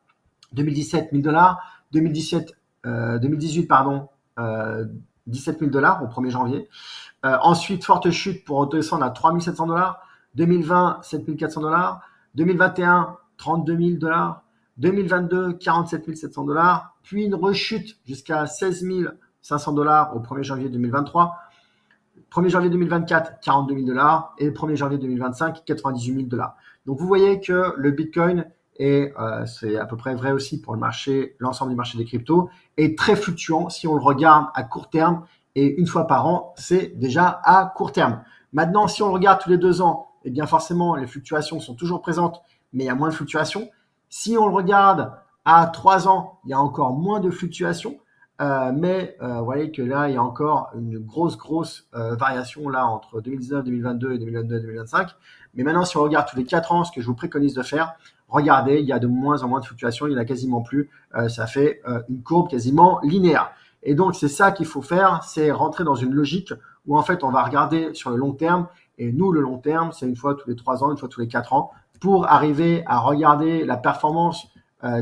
2017, 1000 dollars, 2018, pardon, 17 000 dollars au 1er janvier. Ensuite, forte chute pour redescendre à 3 700 dollars, 2020, 7 400 dollars, 2021, 32 000 dollars, 2022, 47 700 dollars, puis une rechute jusqu'à 16 500 dollars au 1er janvier 2023, 1er janvier 2024, 42 000 dollars et 1er janvier 2025, 98 000 dollars. Donc vous voyez que le Bitcoin, et c'est à peu près vrai aussi pour le marché, l'ensemble du marché des cryptos, est très fluctuant si on le regarde à court terme, et une fois par an, c'est déjà à court terme. Maintenant, si on le regarde tous les 2 ans, eh bien forcément, les fluctuations sont toujours présentes, mais il y a moins de fluctuations. Si on le regarde à 3 ans, il y a encore moins de fluctuations. Mais vous voyez que là, il y a encore une grosse variation là entre 2019, 2022 et 2022, 2025. Mais maintenant, si on regarde tous les 4 ans, ce que je vous préconise de faire, regardez, il y a de moins en moins de fluctuations, il n'y en a quasiment plus. Ça fait une courbe quasiment linéaire. Et donc, c'est ça qu'il faut faire, c'est rentrer dans une logique où en fait, on va regarder sur le long terme. Et nous, le long terme, c'est une fois tous les 3 ans, une fois tous les 4 ans, pour arriver à regarder la performance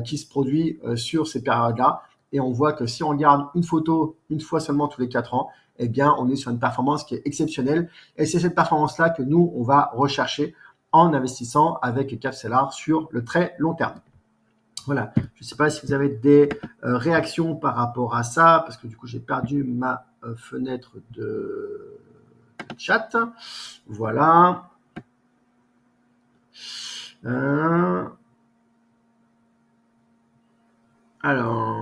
qui se produit sur ces périodes-là. Et on voit que si on regarde une photo une fois seulement tous les 4 ans, eh bien, on est sur une performance qui est exceptionnelle. Et c'est cette performance-là que nous, on va rechercher en investissant avec Capstellar sur le très long terme. Voilà. Je ne sais pas si vous avez des réactions par rapport à ça, parce que du coup, j'ai perdu ma fenêtre de chat. Voilà. Alors,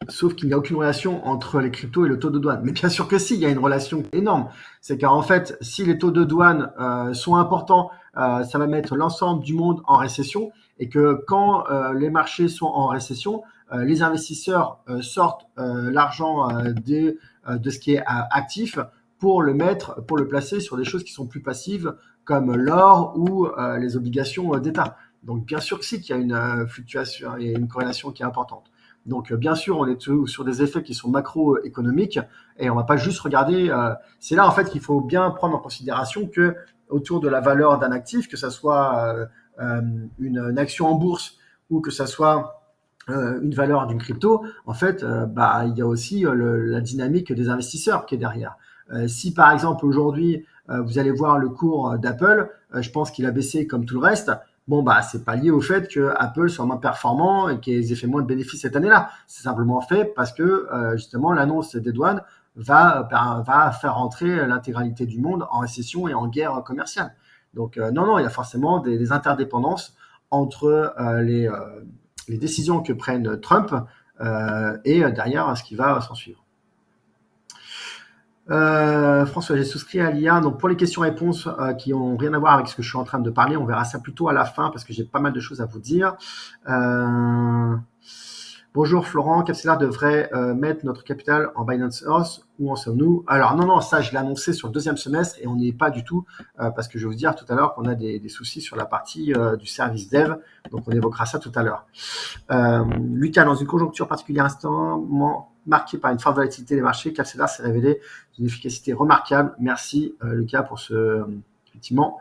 sauf qu'il n'y a aucune relation entre les cryptos et le taux de douane. Mais bien sûr que si, il y a une relation énorme. C'est qu'en fait, si les taux de douane sont importants, ça va mettre l'ensemble du monde en récession, et que quand les marchés sont en récession, les investisseurs sortent l'argent de ce qui est actif pour le placer sur des choses qui sont plus passives, comme l'or ou les obligations d'État. Donc bien sûr que si, qu'il y a une fluctuation et une corrélation qui est importante. Donc bien sûr, on est sur des effets qui sont macroéconomiques, et on ne va pas juste regarder. C'est là en fait qu'il faut bien prendre en considération que autour de la valeur d'un actif, que ça soit une action en bourse ou que ça soit une valeur d'une crypto, en fait, il y a aussi la dynamique des investisseurs qui est derrière. Si par exemple aujourd'hui vous allez voir le cours d'Apple, je pense qu'il a baissé comme tout le reste. Bon, c'est pas lié au fait que Apple soit moins performant et qu'ils aient fait moins de bénéfices cette année-là. C'est simplement fait parce que justement l'annonce des douanes va faire entrer l'intégralité du monde en récession et en guerre commerciale. Donc non, il y a forcément des interdépendances entre les décisions que prenne Trump et derrière ce qui va s'en suivre. François, j'ai souscrit à l'IA. Donc pour les questions-réponses qui n'ont rien à voir avec ce que je suis en train de parler, on verra ça plutôt à la fin parce que j'ai pas mal de choses à vous dire. Bonjour Florent, Capstellar devrait mettre notre capital en Binance Earth. Où en sommes-nous? Alors non, ça je l'ai annoncé sur le 2e semestre et on n'y est pas du tout parce que je vais vous dire tout à l'heure qu'on a des soucis sur la partie du service dev. Donc on évoquera ça tout à l'heure. Lucas, dans une conjoncture particulièrement marquée par une forte volatilité des marchés, Capstellar s'est révélé d'une efficacité remarquable. Merci Lucas pour ce... Effectivement,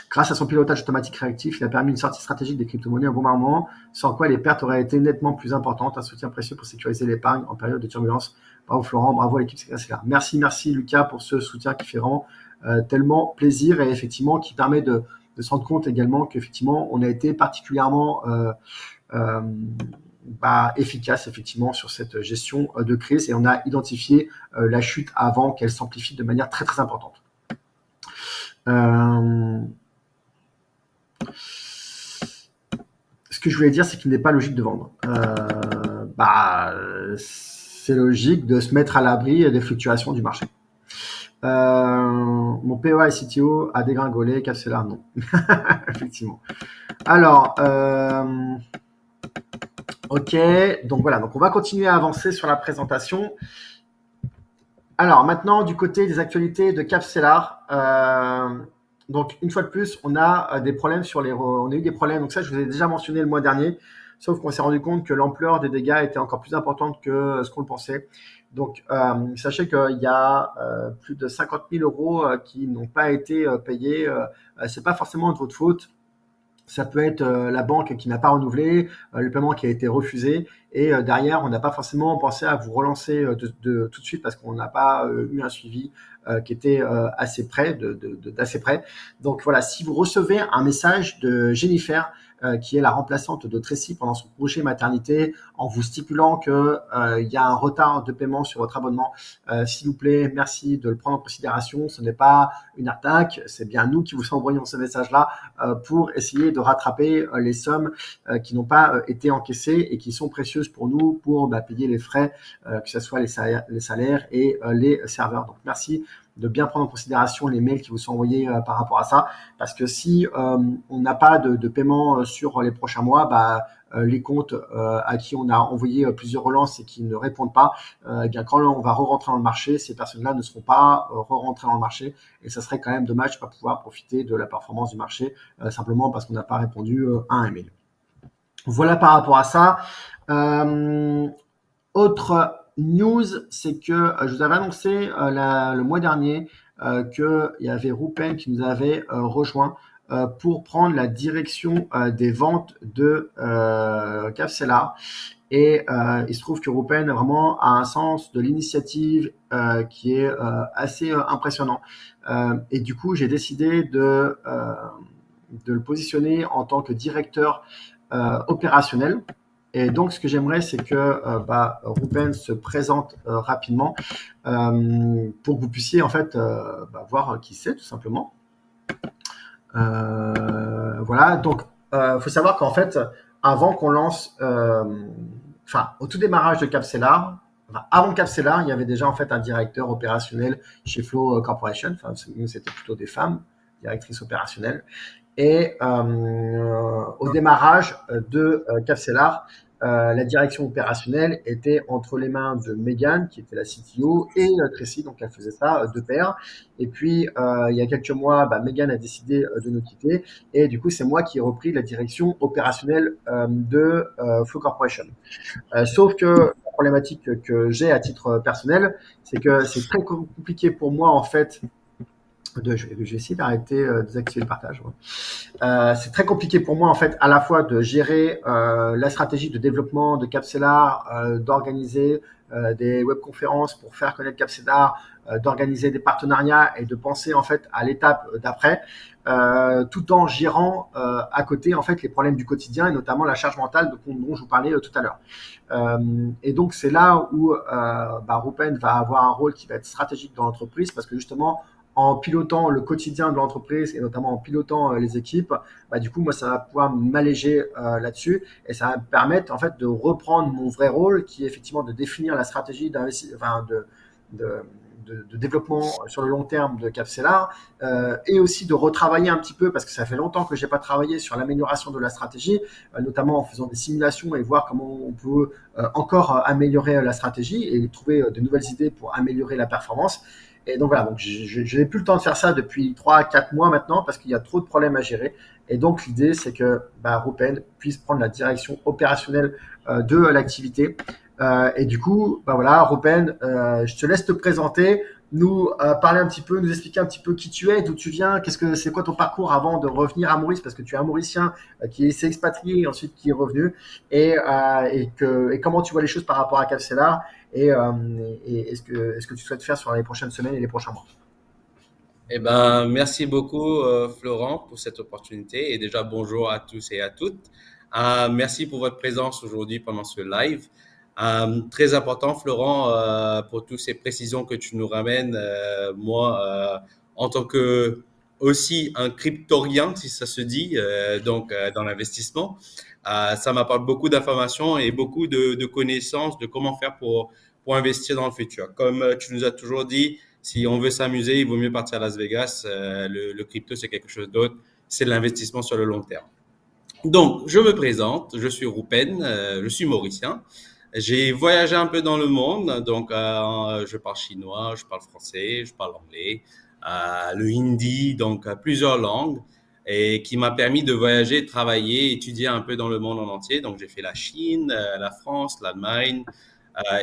grâce à son pilotage automatique réactif, il a permis une sortie stratégique des crypto-monnaies au bon moment, sans quoi les pertes auraient été nettement plus importantes. Un soutien précieux pour sécuriser l'épargne en période de turbulence. Bravo Florent, bravo à l'équipe Capstellar. Merci Lucas pour ce soutien qui fait vraiment tellement plaisir et effectivement qui permet de se rendre compte également qu'effectivement on a été particulièrement efficace effectivement sur cette gestion de crise et on a identifié la chute avant qu'elle s'amplifie de manière très très importante. Ce que je voulais dire, c'est qu'il n'est pas logique de vendre. C'est logique de se mettre à l'abri des fluctuations du marché. Mon POA et CTO a dégringolé, Capstellar non. Effectivement. Alors, Ok, donc voilà, donc on va continuer à avancer sur la présentation. Alors maintenant, du côté des actualités de Capcellar, donc une fois de plus, on a des problèmes on a eu des problèmes. Donc ça, je vous ai déjà mentionné le mois dernier, sauf qu'on s'est rendu compte que l'ampleur des dégâts était encore plus importante que ce qu'on le pensait. Donc sachez qu'il y a plus de 50 000 euros qui n'ont pas été payés. C'est pas forcément de votre faute. Ça peut être la banque qui n'a pas renouvelé, le paiement qui a été refusé, et derrière, on n'a pas forcément pensé à vous relancer tout de suite parce qu'on n'a pas eu un suivi qui était assez près, d'assez près. Donc voilà, si vous recevez un message de Jennifer, qui est la remplaçante de Tracy pendant son congé maternité, en vous stipulant que il y a un retard de paiement sur votre abonnement, s'il vous plaît, merci de le prendre en considération. Ce n'est pas une arnaque, c'est bien nous qui vous envoyons ce message-là pour essayer de rattraper les sommes qui n'ont pas été encaissées et qui sont précieuses pour nous pour payer les frais, que ce soit les salaires et les serveurs. Donc merci de bien prendre en considération les mails qui vous sont envoyés par rapport à ça, parce que si on n'a pas de paiement sur les prochains mois, les comptes à qui on a envoyé plusieurs relances et qui ne répondent pas, eh bien quand on va re-rentrer dans le marché, ces personnes-là ne seront pas re-rentrées dans le marché, et ça serait quand même dommage de ne pas pouvoir profiter de la performance du marché simplement parce qu'on n'a pas répondu à un mail. Voilà par rapport à ça. Autre news, c'est que je vous avais annoncé le mois dernier qu'il y avait Roupen qui nous avait rejoint pour prendre la direction des ventes de Capcellar. Et il se trouve que Roupen vraiment a un sens de l'initiative qui est assez impressionnant. Et du coup, j'ai décidé de le positionner en tant que directeur opérationnel. Et donc, ce que j'aimerais, c'est que Roupen se présente rapidement pour que vous puissiez en fait voir qui c'est tout simplement. Voilà, donc faut savoir qu'en fait, avant qu'on lance, au tout démarrage de Capcellar, avant Capcellar, il y avait déjà en fait un directeur opérationnel chez Flow Corporation. Enfin, nous, c'était plutôt des femmes, directrices opérationnelles. Et au démarrage de Capcellar, la direction opérationnelle était entre les mains de Megan, qui était la CTO, et Tracy, donc elle faisait ça de pair. Et puis, il y a quelques mois, Megan a décidé de nous quitter. Et du coup, c'est moi qui ai repris la direction opérationnelle de Flow Corporation. Sauf que la problématique que j'ai à titre personnel, c'est que c'est très compliqué pour moi, en fait, je vais essayer d'arrêter, désactiver le partage. Ouais. C'est très compliqué pour moi en fait à la fois de gérer la stratégie de développement de Capcellar, d'organiser des webconférences pour faire connaître Capcellar, d'organiser des partenariats et de penser en fait à l'étape d'après, tout en gérant à côté en fait les problèmes du quotidien et notamment la charge mentale dont je vous parlais tout à l'heure. Et donc c'est là où Roupen va avoir un rôle qui va être stratégique dans l'entreprise parce que justement en pilotant le quotidien de l'entreprise et notamment en pilotant les équipes, du coup, moi, ça va pouvoir m'alléger là-dessus et ça va me permettre en fait de reprendre mon vrai rôle qui est effectivement de définir la stratégie de développement sur le long terme de Capcellar et aussi de retravailler un petit peu parce que ça fait longtemps que j'ai pas travaillé sur l'amélioration de la stratégie, notamment en faisant des simulations et voir comment on peut encore améliorer la stratégie et trouver de nouvelles idées pour améliorer la performance. Et donc voilà, donc je n'ai plus le temps de faire ça depuis 3-4 mois maintenant parce qu'il y a trop de problèmes à gérer. Et donc l'idée, c'est que Roupen puisse prendre la direction opérationnelle de l'activité. Et du coup, voilà, Roupen, je te laisse te présenter, nous parler un petit peu, nous expliquer un petit peu qui tu es, d'où tu viens, c'est quoi ton parcours avant de revenir à Maurice, parce que tu es un Mauricien qui s'est expatrié et ensuite qui est revenu, et comment tu vois les choses par rapport à Capcellar et est-ce que tu souhaites faire sur les prochaines semaines et les prochains mois. Eh ben, merci beaucoup, Florent, pour cette opportunité. Et déjà, bonjour à tous et à toutes. Merci pour votre présence aujourd'hui pendant ce live. Très important, Florent, pour toutes ces précisions que tu nous ramènes. Moi, en tant que aussi un cryptorien, si ça se dit, dans l'investissement, ça m'apporte beaucoup d'informations et beaucoup de connaissances de comment faire pour investir dans le futur. Comme tu nous as toujours dit, si on veut s'amuser, il vaut mieux partir à Las Vegas. Le crypto, c'est quelque chose d'autre. C'est de l'investissement sur le long terme. Donc, je me présente, je suis Roupen, je suis mauricien. J'ai voyagé un peu dans le monde, donc je parle chinois, je parle français, je parle anglais, le hindi, donc plusieurs langues, et qui m'a permis de voyager, de travailler, étudier un peu dans le monde en entier. Donc, j'ai fait la Chine, la France, l'Allemagne,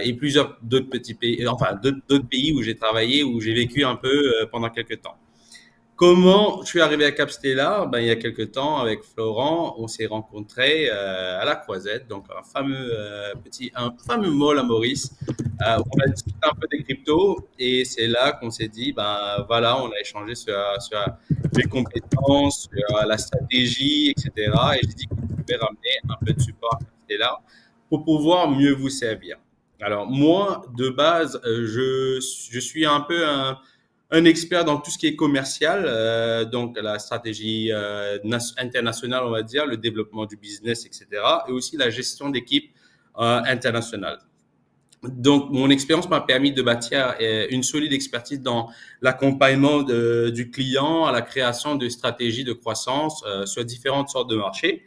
et plusieurs d'autres petits pays, enfin d'autres pays où j'ai travaillé, où j'ai vécu un peu pendant quelques temps. Comment je suis arrivé à Capstella? Ben, il y a quelques temps, avec Florent, on s'est rencontrés à la Croisette, donc un fameux mall à Maurice. On a discuté un peu des cryptos et c'est là qu'on s'est dit, ben voilà, on a échangé sur les compétences, sur la stratégie, etc. Et j'ai dit qu'on pouvait ramener un peu de support à Capstella pour pouvoir mieux vous servir. Alors moi, de base, je suis un peu un expert dans tout ce qui est commercial, donc la stratégie internationale, on va dire, le développement du business, etc., et aussi la gestion d'équipe internationale. Donc, mon expérience m'a permis de bâtir une solide expertise dans l'accompagnement du client à la création de stratégies de croissance sur différentes sortes de marchés.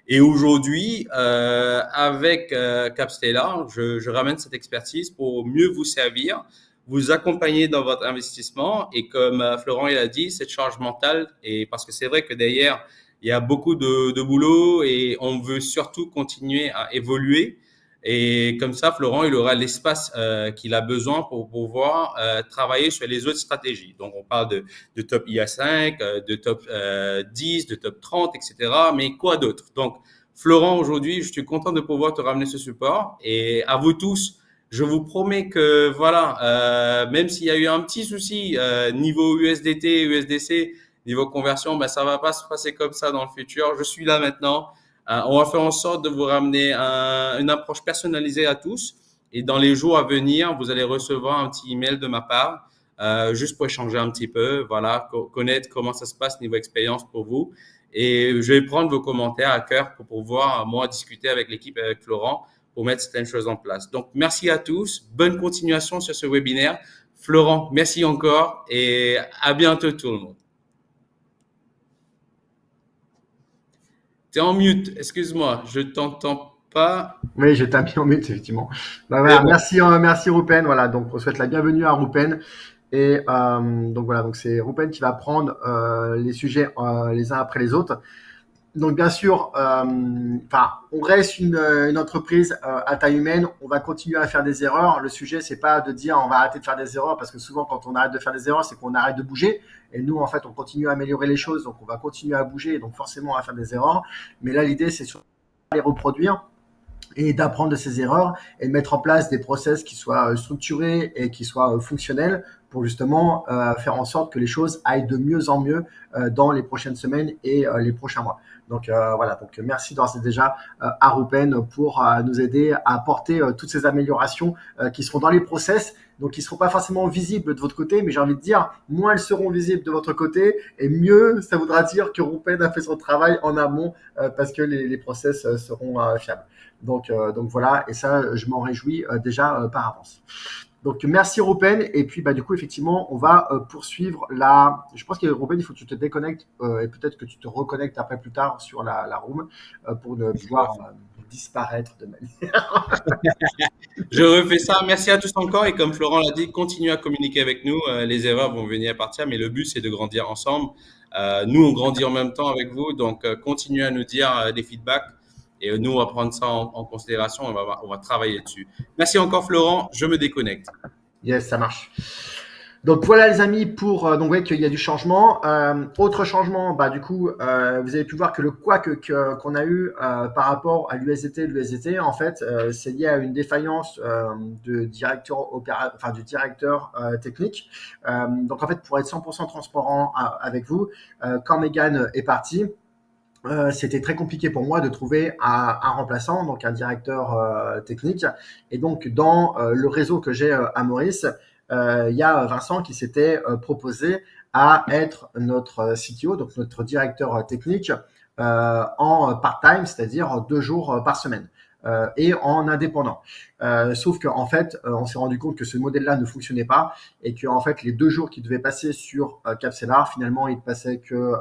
Et aujourd'hui, avec Capstella, je ramène cette expertise pour mieux vous servir, vous accompagner dans votre investissement. Et comme Florent il a dit, cette charge mentale, et parce que c'est vrai que derrière, il y a beaucoup de boulot et on veut surtout continuer à évoluer. Et comme ça, Florent, il aura l'espace qu'il a besoin pour pouvoir travailler sur les autres stratégies. Donc, on parle de top IA5, de top 10, de top 30, etc. Mais quoi d'autre? Donc, Florent, aujourd'hui, je suis content de pouvoir te ramener ce support. Et à vous tous, je vous promets que, voilà, même s'il y a eu un petit souci niveau USDT, USDC, niveau conversion, ben, ça va pas se passer comme ça dans le futur. Je suis là maintenant. On va faire en sorte de vous ramener une approche personnalisée à tous. Et dans les jours à venir, vous allez recevoir un petit email de ma part, juste pour échanger un petit peu, voilà, connaître comment ça se passe niveau expérience pour vous. Et je vais prendre vos commentaires à cœur pour pouvoir, moi, discuter avec l'équipe, avec Florent, pour mettre certaines choses en place. Donc, merci à tous. Bonne continuation sur ce webinaire. Florent, merci encore et à bientôt tout le monde. Tu es en mute, excuse-moi, je t'entends pas. Oui, je t'ai mis en mute, effectivement. Bah, C'est voilà, bon. merci Roupen. Voilà, donc on souhaite la bienvenue à Roupen. Et donc voilà, donc c'est Roupen qui va prendre les sujets les uns après les autres. Donc bien sûr, on reste une entreprise à taille humaine. On va continuer à faire des erreurs. Le sujet, c'est pas de dire on va arrêter de faire des erreurs parce que souvent, quand on arrête de faire des erreurs, c'est qu'on arrête de bouger. Et nous, en fait, on continue à améliorer les choses. Donc on va continuer à bouger. Et donc forcément, on va faire des erreurs. Mais là, l'idée, c'est surtout de les reproduire et d'apprendre de ses erreurs et de mettre en place des process qui soient structurés et qui soient fonctionnels pour justement faire en sorte que les choses aillent de mieux en mieux dans les prochaines semaines et les prochains mois. Donc voilà, donc merci d'ores et déjà à Roupen pour nous aider à apporter toutes ces améliorations qui seront dans les process, donc qui ne seront pas forcément visibles de votre côté, mais j'ai envie de dire, moins elles seront visibles de votre côté, et mieux ça voudra dire que Roupen a fait son travail en amont parce que les process seront fiables. Donc voilà, et ça, je m'en réjouis déjà par avance. Donc merci Roupen, et puis bah du coup effectivement on va poursuivre la. Je pense que Roupen, il faut que tu te déconnectes et peut-être que tu te reconnectes après plus tard sur la room pour ne pouvoir disparaître de manière. Je refais ça. Merci à tous encore. Et comme Florent l'a dit, continuez à communiquer avec nous. Les erreurs vont venir à partir, mais le but, c'est de grandir ensemble. Nous, on grandit en même temps avec vous. Donc, continuez à nous dire des feedbacks. Et nous, on va prendre ça en considération. On va travailler dessus. Merci encore, Florent. Je me déconnecte. Yes, ça marche. Donc voilà les amis pour donc vous voyez qu'il y a du changement. Autre changement, bah du coup vous avez pu voir que le couac qu'on a eu par rapport à l'USDT, en fait c'est lié à une défaillance du directeur technique. Donc en fait pour être 100% transparent avec vous, quand Megan est partie, c'était très compliqué pour moi de trouver un remplaçant, donc un directeur technique. Et donc, dans le réseau que j'ai à Maurice, il y a Vincent qui s'était proposé à être notre CTO, donc notre directeur technique, en part-time, c'est-à-dire 2 jours par semaine. et en indépendant. Sauf qu'en fait, on s'est rendu compte que ce modèle-là ne fonctionnait pas et que en fait, les 2 jours qu'ils devaient passer sur Capcellar, finalement, ils passaient que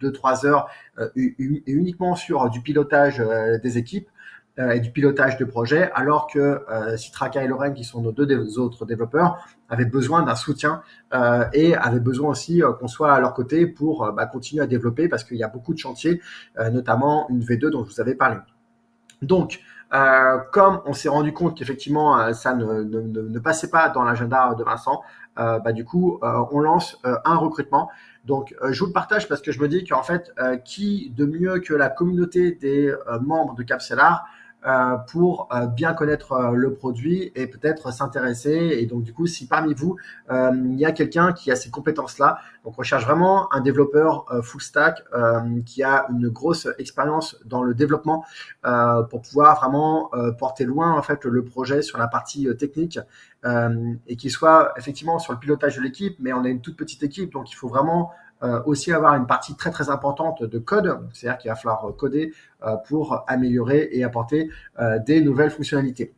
2-3 heures et uniquement sur du pilotage des équipes et du pilotage de projet, alors que Citraka et Lorraine, qui sont nos 2 autres développeurs, avaient besoin d'un soutien et avaient besoin aussi qu'on soit à leur côté pour continuer à développer parce qu'il y a beaucoup de chantiers, notamment une V2 dont je vous avais parlé. Donc, comme on s'est rendu compte qu'effectivement ça ne passait pas dans l'agenda de Vincent, du coup, on lance un recrutement. Donc, je vous le partage parce que je me dis qu'en fait, qui de mieux que la communauté des membres de Capcellar pour bien connaître le produit et peut-être s'intéresser. Et donc, du coup, si parmi vous, il y a quelqu'un qui a ces compétences-là, donc on recherche vraiment un développeur full stack qui a une grosse expérience dans le développement pour pouvoir vraiment porter loin en fait le projet sur la partie technique et qui soit effectivement sur le pilotage de l'équipe, mais on a une toute petite équipe, donc il faut vraiment aussi avoir une partie très très importante de code, c'est-à-dire qu'il va falloir coder pour améliorer et apporter des nouvelles fonctionnalités.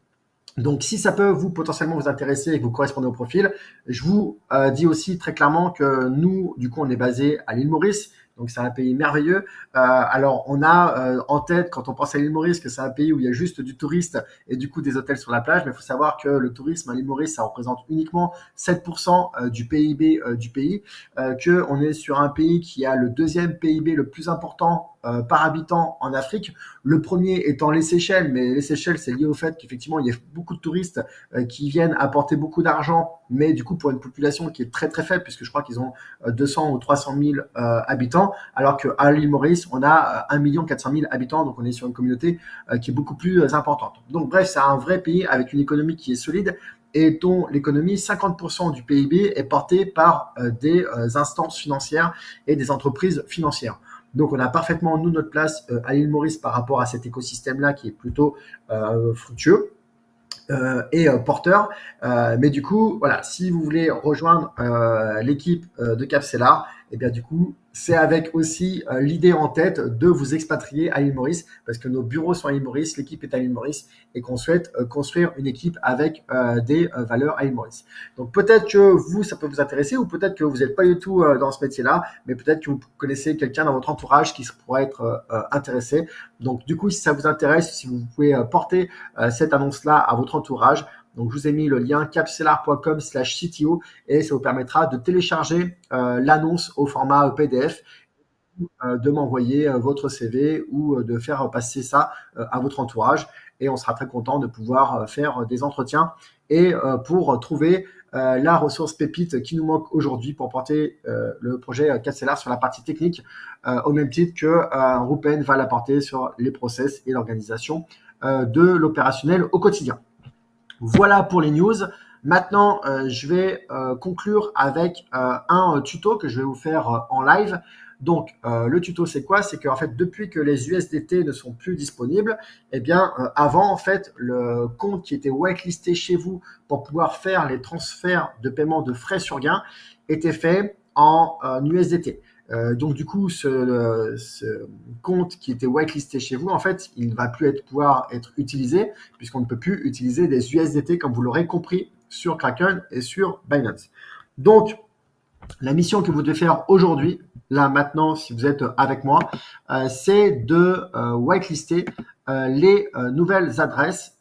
Donc, si ça peut vous potentiellement vous intéresser et que vous correspondez au profil, je vous dis aussi très clairement que nous, du coup, on est basé à l'île Maurice. Donc, c'est un pays merveilleux. Alors, on a en tête, quand on pense à l'île Maurice, que c'est un pays où il y a juste du touriste et du coup des hôtels sur la plage. Mais il faut savoir que le tourisme à l'île Maurice, ça représente uniquement 7% du PIB du pays. Qu'on est sur un pays qui a le 2e PIB le plus important par habitant en Afrique. Le premier étant les Seychelles, mais les Seychelles, c'est lié au fait qu'effectivement, il y a beaucoup de touristes qui viennent apporter beaucoup d'argent, mais du coup, pour une population qui est très très faible, puisque je crois qu'ils ont 200 ou 300 000 habitants, alors qu'à l'île Maurice, on a 1 400 000 habitants, donc on est sur une communauté qui est beaucoup plus importante. Donc bref, c'est un vrai pays avec une économie qui est solide et dont l'économie, 50% du PIB est portée par des instances financières et des entreprises financières. Donc, on a parfaitement, nous, notre place à l'île Maurice par rapport à cet écosystème-là qui est plutôt fructueux et porteur. Mais du coup, voilà, si vous voulez rejoindre l'équipe de Capcellar, et bien du coup, c'est avec aussi l'idée en tête de vous expatrier à l'île Maurice, parce que nos bureaux sont à l'île Maurice, l'équipe est à l'île Maurice, et qu'on souhaite construire une équipe avec des valeurs à l'île Maurice. Donc peut-être que vous, ça peut vous intéresser, ou peut-être que vous n'êtes pas du tout dans ce métier-là, mais peut-être que vous connaissez quelqu'un dans votre entourage qui pourrait être intéressé. Donc du coup, si ça vous intéresse, si vous pouvez porter cette annonce-là à votre entourage, donc, je vous ai mis le lien capcellar.com/CTO et ça vous permettra de télécharger l'annonce au format PDF, de m'envoyer votre CV ou de faire passer ça à votre entourage. Et on sera très content de pouvoir faire des entretiens et pour trouver la ressource pépite qui nous manque aujourd'hui pour porter le projet Capcellar sur la partie technique, au même titre que Rupen va l'apporter sur les process et l'organisation de l'opérationnel au quotidien. Voilà pour les news. Maintenant, je vais conclure avec un tuto que je vais vous faire en live. Donc, le tuto, c'est quoi? C'est qu'en fait, depuis que les USDT ne sont plus disponibles, eh bien, avant, en fait, le compte qui était whitelisté chez vous pour pouvoir faire les transferts de paiement de frais sur gain était fait en USDT. Donc du coup, ce compte qui était whitelisté chez vous, en fait, il ne va plus pouvoir être utilisé puisqu'on ne peut plus utiliser des USDT comme vous l'aurez compris sur Kraken et sur Binance. Donc, la mission que vous devez faire aujourd'hui, là maintenant, si vous êtes avec moi, c'est de whitelister les nouvelles adresses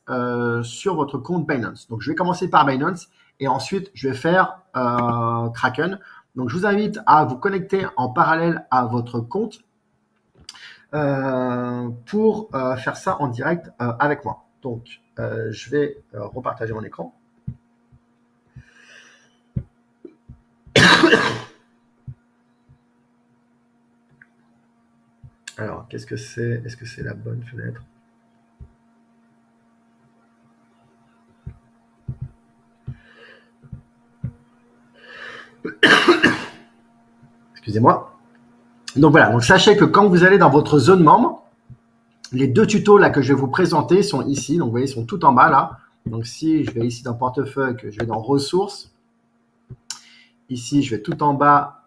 sur votre compte Binance. Donc, je vais commencer par Binance et ensuite, je vais faire Kraken. Donc, je vous invite à vous connecter en parallèle à votre compte pour faire ça en direct avec moi. Donc, je vais repartager mon écran. Alors, qu'est-ce que c'est? Est-ce que c'est la bonne fenêtre? Excusez-moi. Donc voilà, donc sachez que quand vous allez dans votre zone membre, les 2 tutos là que je vais vous présenter sont ici. Donc vous voyez, ils sont tout en bas là. Donc si je vais ici dans portefeuille, que je vais dans ressources, ici je vais tout en bas,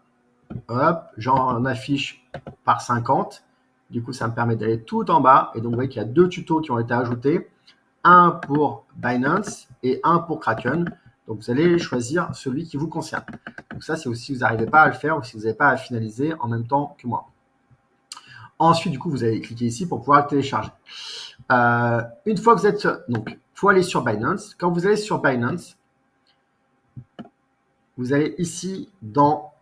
hop, j'en affiche par 50. Du coup, ça me permet d'aller tout en bas. Et donc, vous voyez qu'il y a 2 tutos qui ont été ajoutés. Un pour Binance et un pour Kraken. Donc, vous allez choisir celui qui vous concerne. Donc, ça, c'est aussi si vous n'arrivez pas à le faire ou si vous n'avez pas à finaliser en même temps que moi. Ensuite, du coup, vous allez cliquer ici pour pouvoir le télécharger. Une fois que vous êtes... Donc, il faut aller sur Binance. Quand vous allez sur Binance, vous allez ici dans...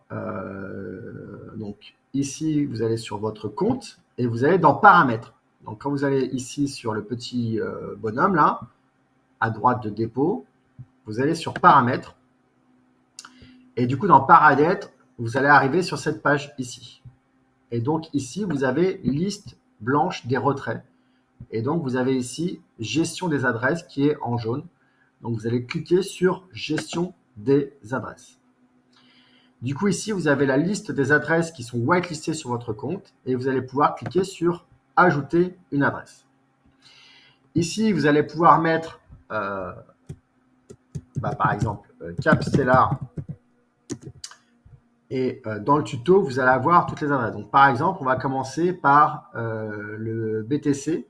donc, ici, vous allez sur votre compte et vous allez dans Paramètres. Donc, quand vous allez ici sur le petit bonhomme, là, à droite de dépôt, vous allez sur Paramètres. Et du coup, dans Paramètres, vous allez arriver sur cette page ici. Et donc, ici, vous avez liste blanche des retraits. Et donc, vous avez ici gestion des adresses qui est en jaune. Donc, vous allez cliquer sur gestion des adresses. Du coup, ici, vous avez la liste des adresses qui sont whitelistées sur votre compte et vous allez pouvoir cliquer sur ajouter une adresse. Ici, vous allez pouvoir mettre, par exemple, Capstellar. Et dans le tuto, vous allez avoir toutes les adresses. Donc, par exemple, on va commencer par le BTC.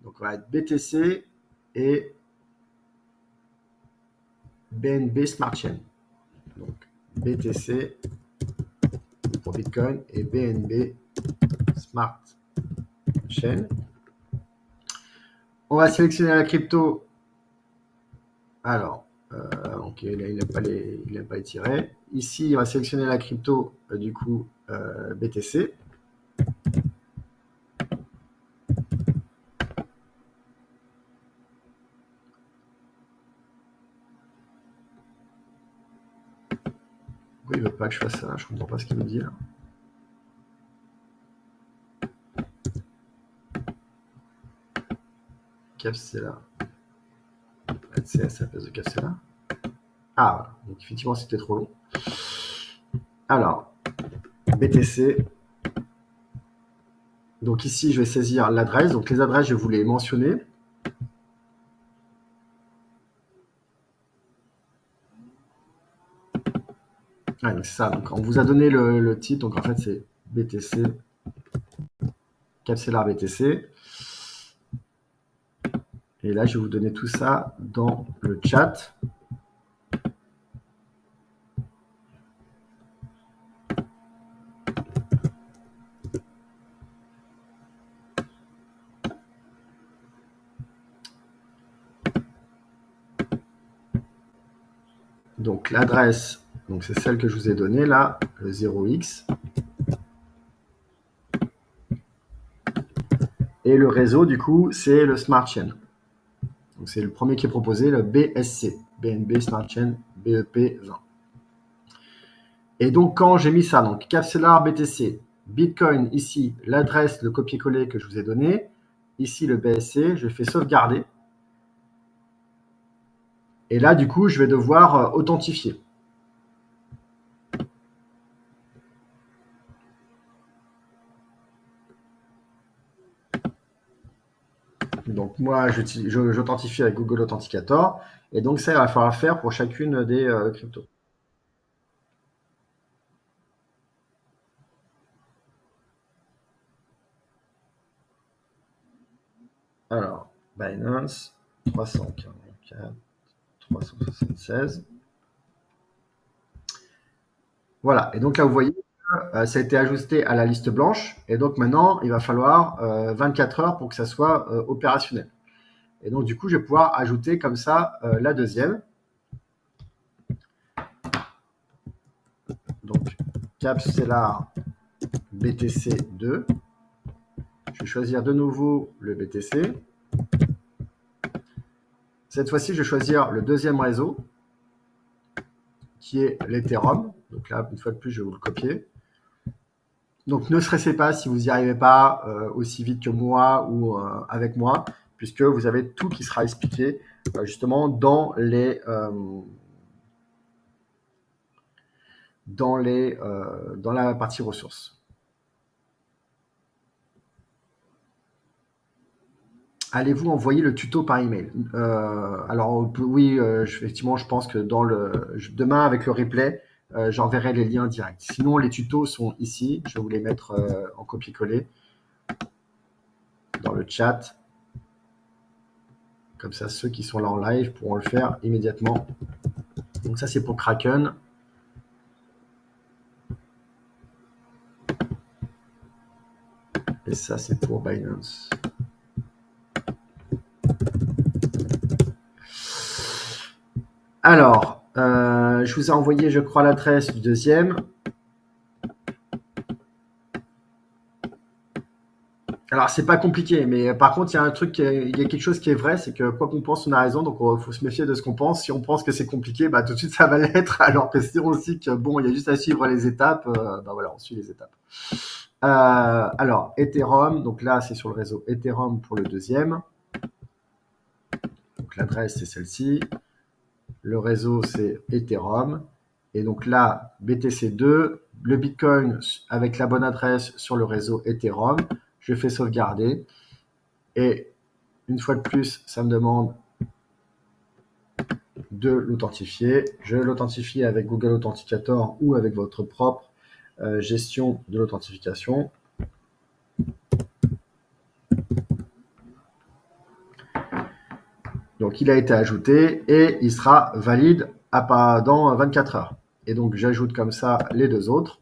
Donc, on va être BTC et BNB Smart Chain. Donc, BTC pour Bitcoin et BNB Smart Chain. On va sélectionner la crypto. Alors, ok, là, il n'a pas les tirés. Ici, on va sélectionner la crypto, du coup, BTC. Pourquoi il ne veut pas que je fasse ça? Je ne comprends pas ce qu'il me dit là. Capsella. CS à la place de Capsella. Ah, voilà. Donc effectivement, c'était trop long. Alors, BTC. Donc ici, je vais saisir l'adresse. Donc les adresses, je vous les mentionner. Ah, donc c'est ça. Donc on vous a donné le titre. Donc en fait, c'est BTC. Capsella BTC. Et là, je vais vous donner tout ça dans le chat. Donc l'adresse, donc c'est celle que je vous ai donnée là, le 0x. Et le réseau, du coup, c'est le Smart Chain. Donc c'est le premier qui est proposé, le BSC, BNB Smart Chain BEP20. Et donc quand j'ai mis ça, donc Capstellar BTC, Bitcoin ici, l'adresse, le copier-coller que je vous ai donné, ici le BSC, je fais sauvegarder. Et là, du coup, je vais devoir authentifier. Donc moi, j'authentifie avec Google Authenticator. Et donc ça, il va falloir faire pour chacune des cryptos. Alors, Binance, 344, 376. Voilà. Et donc là, vous voyez, ça a été ajusté à la liste blanche. Et donc maintenant, il va falloir 24 heures pour que ça soit opérationnel. Et donc, du coup, je vais pouvoir ajouter comme ça la deuxième. Donc, Capstellar BTC2. Je vais choisir de nouveau le BTC. Cette fois-ci, je vais choisir le deuxième réseau, qui est l'Ethereum. Donc là, une fois de plus, je vais vous le copier. Donc, ne stressez pas si vous n'y arrivez pas aussi vite que moi ou avec moi, puisque vous avez tout qui sera expliqué justement dans la partie ressources. Allez-vous envoyer le tuto par email? Alors oui, effectivement, je pense que demain avec le replay, j'enverrai les liens directs. Sinon, les tutos sont ici. Je vais vous les mettre en copier-coller dans le chat. Comme ça, ceux qui sont là en live pourront le faire immédiatement. Donc ça, c'est pour Kraken. Et ça, c'est pour Binance. Alors, je vous ai envoyé, je crois, l'adresse du deuxième. Alors, c'est pas compliqué, mais par contre, il y a un truc, il y a quelque chose qui est vrai, c'est que quoi qu'on pense, on a raison, donc il faut se méfier de ce qu'on pense. Si on pense que c'est compliqué, bah, tout de suite, ça va l'être, alors que si on se dit que bon, il y a juste à suivre les étapes, bah voilà, on suit les étapes. Alors, Ethereum, donc là, c'est sur le réseau Ethereum pour le deuxième. Donc, l'adresse, c'est celle-ci. Le réseau, c'est Ethereum. Et donc là, BTC2, le Bitcoin avec la bonne adresse sur le réseau Ethereum. Je fais sauvegarder. Et une fois de plus, ça me demande de l'authentifier. Je l'authentifie avec Google Authenticator ou avec votre propre gestion de l'authentification. Donc, il a été ajouté et il sera valide dans 24 heures. Et donc, j'ajoute comme ça les deux autres.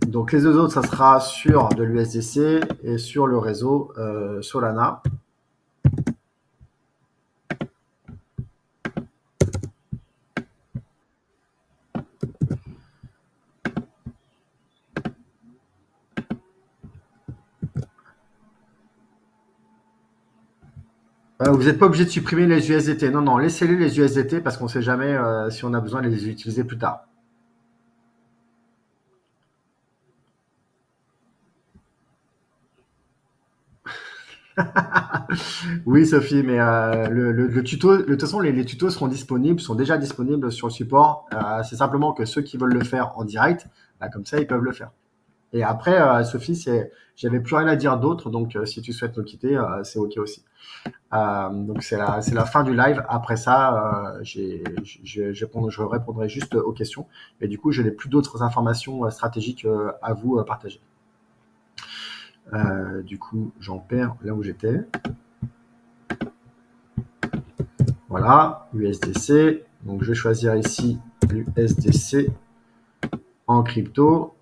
Donc, les deux autres, ça sera sur de l'USDC et sur le réseau Solana. Vous n'êtes pas obligé de supprimer les USDT. Non, non, laissez-les les USDT parce qu'on ne sait jamais si on a besoin de les utiliser plus tard. Oui, Sophie, mais le tuto, de toute façon, les tutos seront disponibles, sont déjà disponibles sur le support. C'est simplement que ceux qui veulent le faire en direct, bah, comme ça, ils peuvent le faire. Et après, Sophie, j'avais plus rien à dire d'autre, donc si tu souhaites nous quitter, c'est OK aussi. Donc c'est la fin du live. Après ça, je répondrai juste aux questions. Et du coup, je n'ai plus d'autres informations stratégiques à vous partager. Du coup, j'en perds là où j'étais. Voilà, USDC. Donc, je vais choisir ici l'USDC en crypto.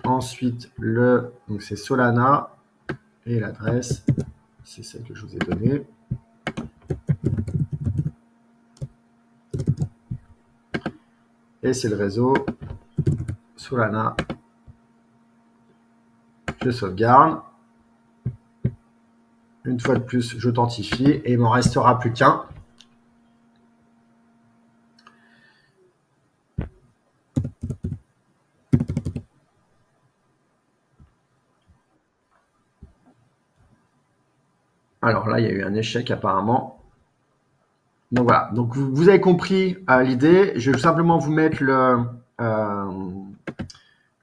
Ensuite, donc c'est Solana. Et l'adresse, c'est celle que je vous ai donnée. Et c'est le réseau Solana. Je sauvegarde. Une fois de plus, j'authentifie et il m'en restera plus qu'un. Alors là, il y a eu un échec apparemment. Donc voilà, donc vous avez compris l'idée. Je vais simplement vous mettre le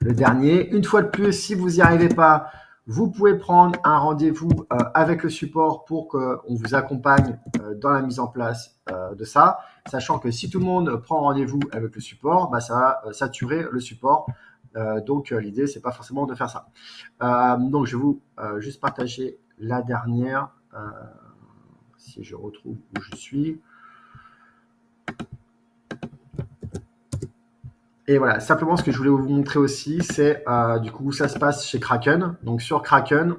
dernier. Une fois de plus, si vous n'y arrivez pas, vous pouvez prendre un rendez-vous avec le support pour qu'on vous accompagne dans la mise en place de ça, sachant que si tout le monde prend rendez-vous avec le support, bah, ça va saturer le support. Donc l'idée, c'est pas forcément de faire ça. Donc je vais vous juste partager la dernière, si je retrouve où je suis. Et voilà, simplement ce que je voulais vous montrer aussi, c'est du coup où ça se passe chez Kraken. Donc sur Kraken,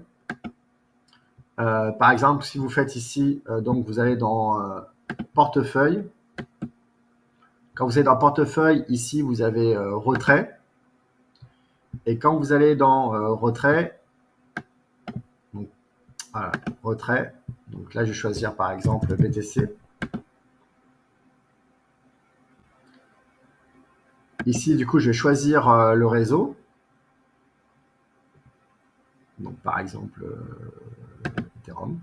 par exemple, si vous faites ici, donc vous allez dans portefeuille. Quand vous êtes dans portefeuille, ici vous avez retrait. Et quand vous allez dans retrait, donc, voilà, retrait. Donc là, je vais choisir par exemple BTC. Ici, du coup, je vais choisir le réseau. Donc, par exemple, Ethereum.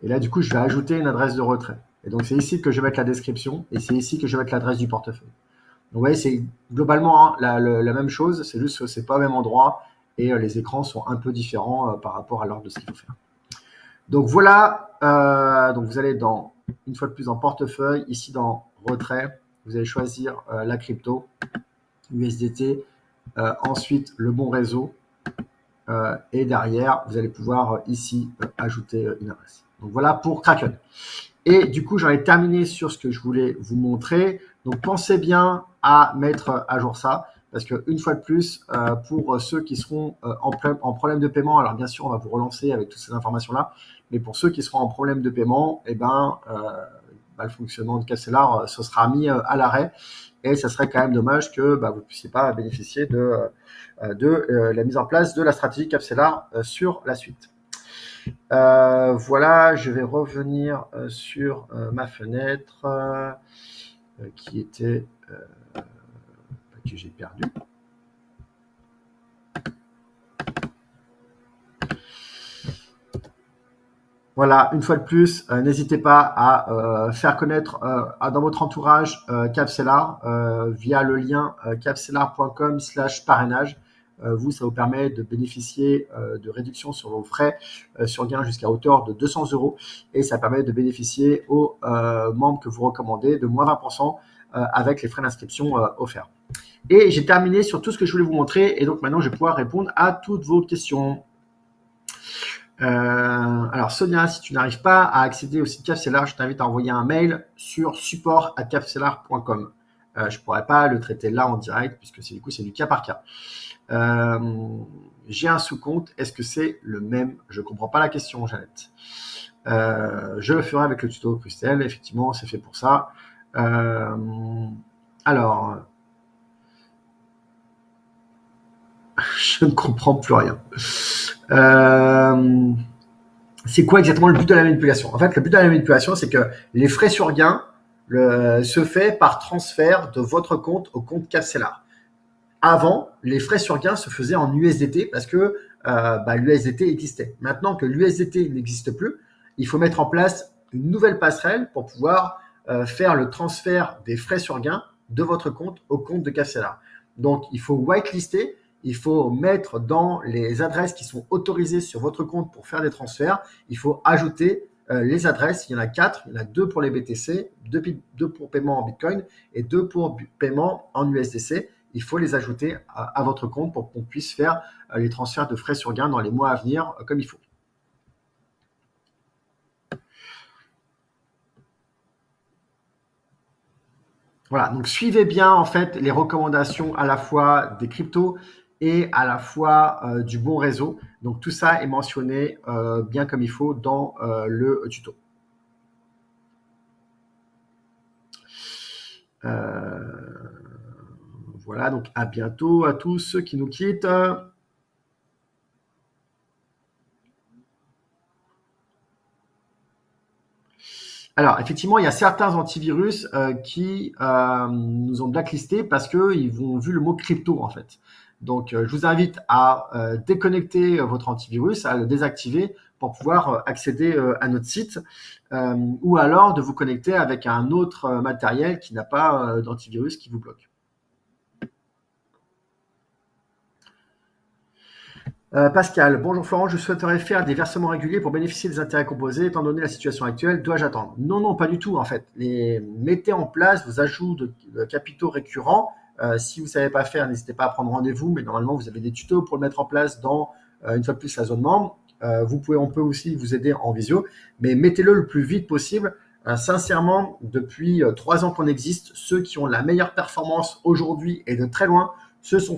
Et là, du coup, je vais ajouter une adresse de retrait. Et donc, c'est ici que je vais mettre la description et c'est ici que je vais mettre l'adresse du portefeuille. Donc, vous voyez, c'est globalement la même chose. C'est juste que ce n'est pas au même endroit et les écrans sont un peu différents par rapport à l'ordre de ce qu'il faut faire. Donc, voilà. Donc, vous allez une fois de plus dans portefeuille. Ici, dans retrait, vous allez choisir la crypto. USDT ensuite le bon réseau, et derrière, vous allez pouvoir ici ajouter une adresse. Donc voilà pour Kraken. Et du coup, j'en ai terminé sur ce que je voulais vous montrer. Donc pensez bien à mettre à jour ça, parce qu'une fois de plus, pour ceux qui seront en problème de paiement, alors bien sûr, on va vous relancer avec toutes ces informations-là, mais pour ceux qui seront en problème de paiement, eh ben, le fonctionnement de Capcellar, ce sera mis à l'arrêt, et ça serait quand même dommage que vous ne puissiez pas bénéficier de la mise en place de la stratégie Capcellar sur la suite. Voilà, je vais revenir sur ma fenêtre qui était que j'ai perdu. Voilà, une fois de plus, n'hésitez pas à faire connaître dans votre entourage Capcellar via le lien capcellar.com/parrainage. Vous, ça vous permet de bénéficier de réductions sur vos frais sur gain jusqu'à hauteur de 200 € et ça permet de bénéficier aux membres que vous recommandez de moins 20% avec les frais d'inscription offerts. Et j'ai terminé sur tout ce que je voulais vous montrer et donc maintenant je vais pouvoir répondre à toutes vos questions. Alors Sonia, si tu n'arrives pas à accéder au site Capcellar, je t'invite à envoyer un mail sur support@capcellar.com. Je pourrais pas le traiter là en direct puisque c'est du cas par cas. J'ai un sous-compte, est-ce que c'est le même? Je comprends pas la question, Jeannette. Je le ferai avec le tuto Christelle, effectivement, c'est fait pour ça. Alors, je ne comprends plus rien. C'est quoi exactement le but de la manipulation? En fait, le but de la manipulation, c'est que les frais sur gain se fait par transfert de votre compte au compte Capcellar. Avant, les frais sur gain se faisaient en USDT parce que l'USDT existait. Maintenant que l'USDT n'existe plus, il faut mettre en place une nouvelle passerelle pour pouvoir faire le transfert des frais sur gain de votre compte au compte de Capcellar. Donc, il faut whitelister, il faut mettre dans les adresses qui sont autorisées sur votre compte pour faire des transferts, il faut ajouter les adresses, il y en a 4, il y en a 2 pour les BTC, 2 pour paiement en Bitcoin et 2 pour paiement en USDC. Il faut les ajouter à votre compte pour qu'on puisse faire les transferts de frais sur gain dans les mois à venir comme il faut. Voilà, donc suivez bien en fait les recommandations à la fois des cryptos et à la fois du bon réseau. Donc tout ça est mentionné bien comme il faut dans le tuto. Voilà, donc à bientôt à tous ceux qui nous quittent. Alors, effectivement, il y a certains antivirus qui nous ont blacklistés parce qu'ils ont vu le mot crypto, en fait. Donc, je vous invite à déconnecter votre antivirus, à le désactiver pour pouvoir accéder à notre site ou alors de vous connecter avec un autre matériel qui n'a pas d'antivirus qui vous bloque. Pascal, bonjour Florent, je souhaiterais faire des versements réguliers pour bénéficier des intérêts composés. Étant donné la situation actuelle, dois-je attendre? Non, non, pas du tout en fait. Mettez en place vos ajouts de capitaux récurrents. Si vous ne savez pas faire, n'hésitez pas à prendre rendez-vous, mais normalement vous avez des tutos pour le mettre en place dans, une fois de plus, la zone membre. On peut aussi vous aider en visio, mais mettez-le le plus vite possible. Sincèrement, depuis 3 ans qu'on existe, ceux qui ont la meilleure performance aujourd'hui et de très loin, ce sont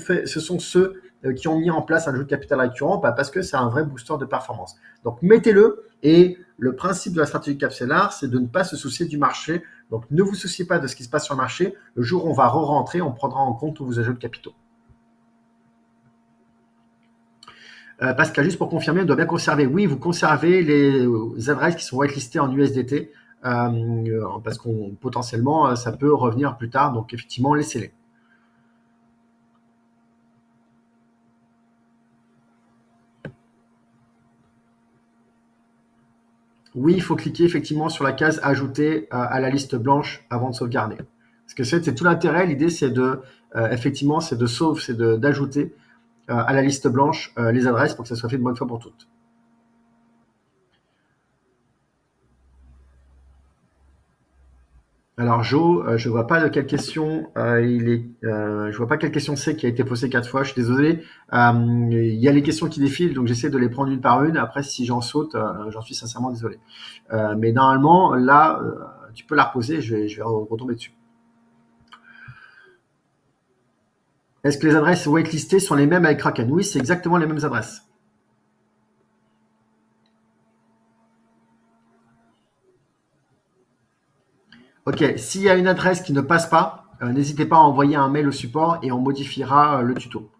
ceux qui ont mis en place un jeu de capital récurrent parce que c'est un vrai booster de performance. Donc mettez-le, et le principe de la stratégie Capcellar, c'est de ne pas se soucier du marché. Donc ne vous souciez pas de ce qui se passe sur le marché. Le jour où on va re-rentrer, on prendra en compte tous vos ajouts de capitaux. Pascal, juste pour confirmer, on doit bien conserver. Oui, vous conservez les adresses qui sont whitelistées en USDT parce qu'on potentiellement ça peut revenir plus tard. Donc effectivement, laissez-les. Oui, il faut cliquer effectivement sur la case ajouter à la liste blanche avant de sauvegarder. Parce que c'est tout l'intérêt. L'idée, c'est effectivement, c'est d'ajouter à la liste blanche les adresses pour que ça soit fait une bonne fois pour toutes. Alors Jo, je vois pas de quelle question je vois pas quelle question c'est qui a été posée 4 fois. Je suis désolé. Il y a les questions qui défilent, donc j'essaie de les prendre une par une. Après, si j'en saute, j'en suis sincèrement désolé. Mais normalement, là, tu peux la reposer. Je vais retomber dessus. Est-ce que les adresses whitelistées sont les mêmes avec Kraken? Oui, c'est exactement les mêmes adresses. Ok, s'il y a une adresse qui ne passe pas, n'hésitez pas à envoyer un mail au support et on modifiera le tuto.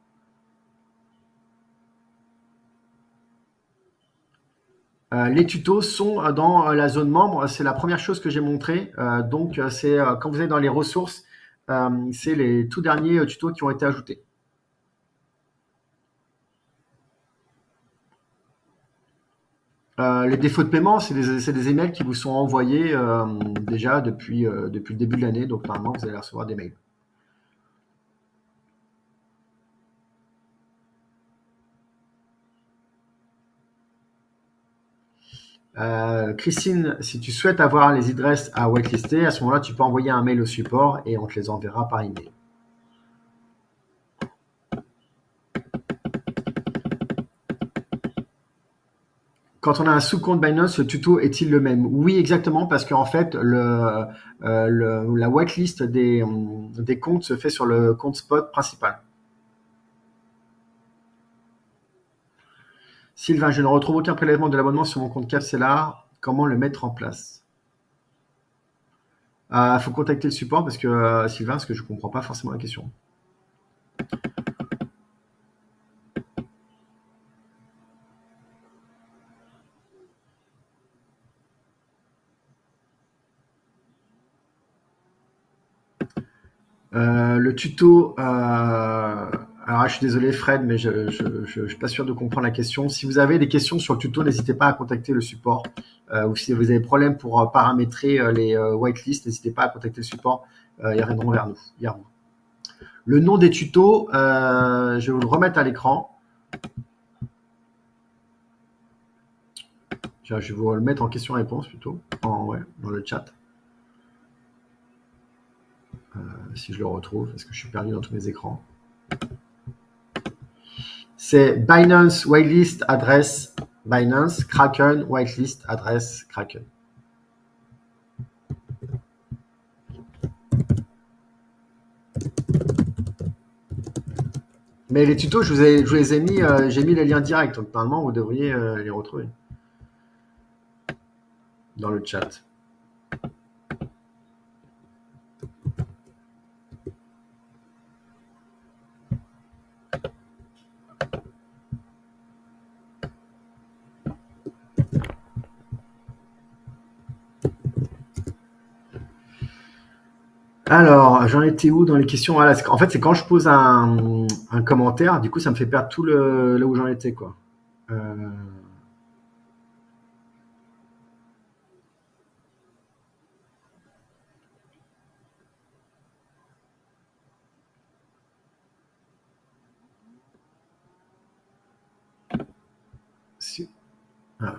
Les tutos sont dans la zone membre. C'est la première chose que j'ai montré. Donc, c'est quand vous êtes dans les ressources, c'est les tout derniers tutos qui ont été ajoutés. Les défauts de paiement, c'est des emails qui vous sont envoyés déjà depuis le début de l'année. Donc, normalement, vous allez recevoir des mails. Christine, si tu souhaites avoir les adresses à whitelister, à ce moment-là, tu peux envoyer un mail au support et on te les enverra par email. Quand on a un sous-compte Binance, le tuto est-il le même? Oui, exactement, parce qu'en fait, la whitelist des comptes se fait sur le compte spot principal. Sylvain, je ne retrouve aucun prélèvement de l'abonnement sur mon compte Capsellar. Comment le mettre en place? Il faut contacter le support parce que Sylvain, parce que je ne comprends pas forcément la question. Le tuto, alors je suis désolé Fred, mais je ne suis pas sûr de comprendre la question. Si vous avez des questions sur le tuto, n'hésitez pas à contacter le support. Ou si vous avez des problèmes pour paramétrer les whitelists, n'hésitez pas à contacter le support. Ils reviendront vers nous. Le nom des tutos, je vais vous le remettre à l'écran. Je vais vous le mettre en question-réponse plutôt, dans le chat. Si je le retrouve, parce que je suis perdu dans tous mes écrans. C'est Binance whitelist adresse Binance, Kraken whitelist adresse Kraken. Mais les tutos, je vous les ai mis, j'ai mis les liens directs, donc normalement vous devriez les retrouver dans le chat. Alors, j'en étais où dans les questions? Voilà, en fait, c'est quand je pose un commentaire, du coup, ça me fait perdre tout là où j'en étais, quoi. Ah.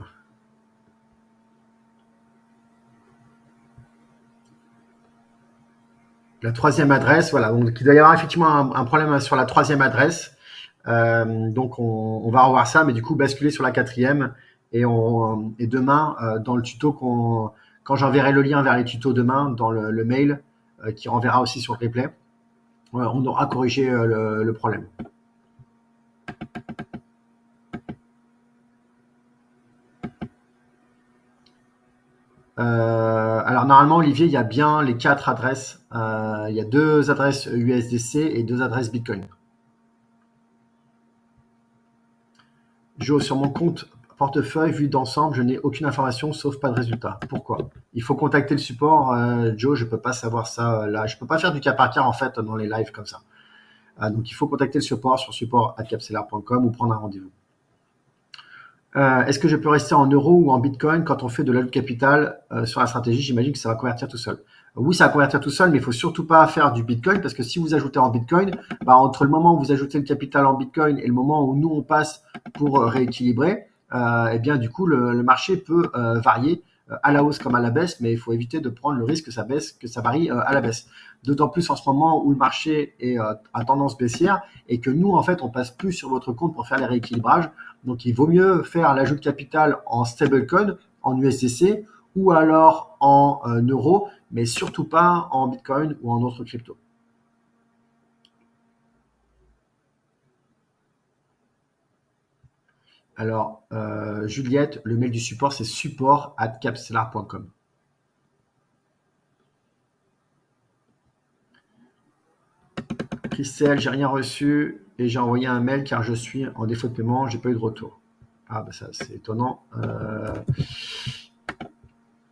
La troisième adresse, voilà. Donc, il doit y avoir effectivement un problème sur la troisième adresse. Donc, on va revoir ça, mais du coup, basculer sur la quatrième. Et demain, dans le tuto, quand j'enverrai le lien vers les tutos demain, dans le mail, qui renverra aussi sur le replay, on aura corrigé le problème. Alors normalement, Olivier, il y a bien les 4 adresses. Il y a 2 adresses USDC et 2 adresses Bitcoin. Jo, sur mon compte portefeuille, vu d'ensemble, je n'ai aucune information sauf pas de résultat. Pourquoi? Il faut contacter le support. Joe, je ne peux pas savoir ça là. Je ne peux pas faire du cas par cas en fait dans les lives comme ça. Donc il faut contacter le support sur support@capsellar.com ou prendre un rendez-vous. Est-ce que je peux rester en euros ou en bitcoin quand on fait de l'ajout de capital sur la stratégie? J'imagine que ça va convertir tout seul. Oui, ça va convertir tout seul, mais il faut surtout pas faire du bitcoin parce que si vous ajoutez en bitcoin, entre le moment où vous ajoutez le capital en bitcoin et le moment où nous on passe pour rééquilibrer, eh bien du coup le marché peut varier à la hausse comme à la baisse, mais il faut éviter de prendre le risque que ça baisse, que ça varie à la baisse. D'autant plus en ce moment où le marché est à tendance baissière et que nous, en fait, on passe plus sur votre compte pour faire les rééquilibrages. Donc, il vaut mieux faire l'ajout de capital en stablecoin, en USDC ou alors en euros, mais surtout pas en Bitcoin ou en autres cryptos. Alors, Juliette, le mail du support, c'est support@capstellar.com. Christelle, j'ai rien reçu et j'ai envoyé un mail car je suis en défaut de paiement, j'ai pas eu de retour. Ah bah ça c'est étonnant.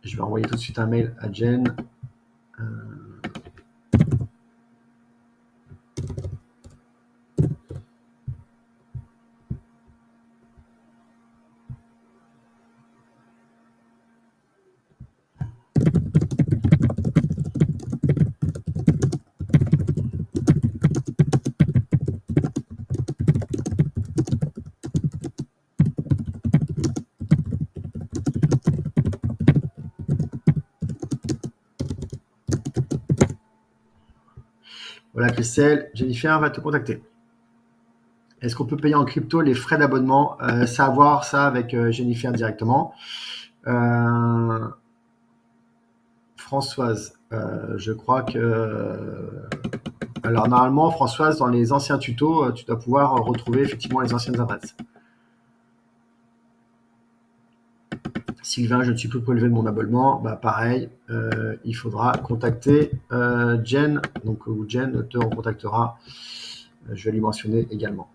Je vais envoyer tout de suite un mail à Jen. Voilà Christelle, Jennifer va te contacter. Est-ce qu'on peut payer en crypto les frais d'abonnement? C'est à voir ça avec Jennifer directement. Françoise, je crois que... Alors normalement, Françoise, dans les anciens tutos, tu dois pouvoir retrouver effectivement les anciennes adresses. Sylvain, je ne suis plus prélevé de mon abonnement. Bah pareil, il faudra contacter Jen. Donc Jen te recontactera. Je vais lui mentionner également.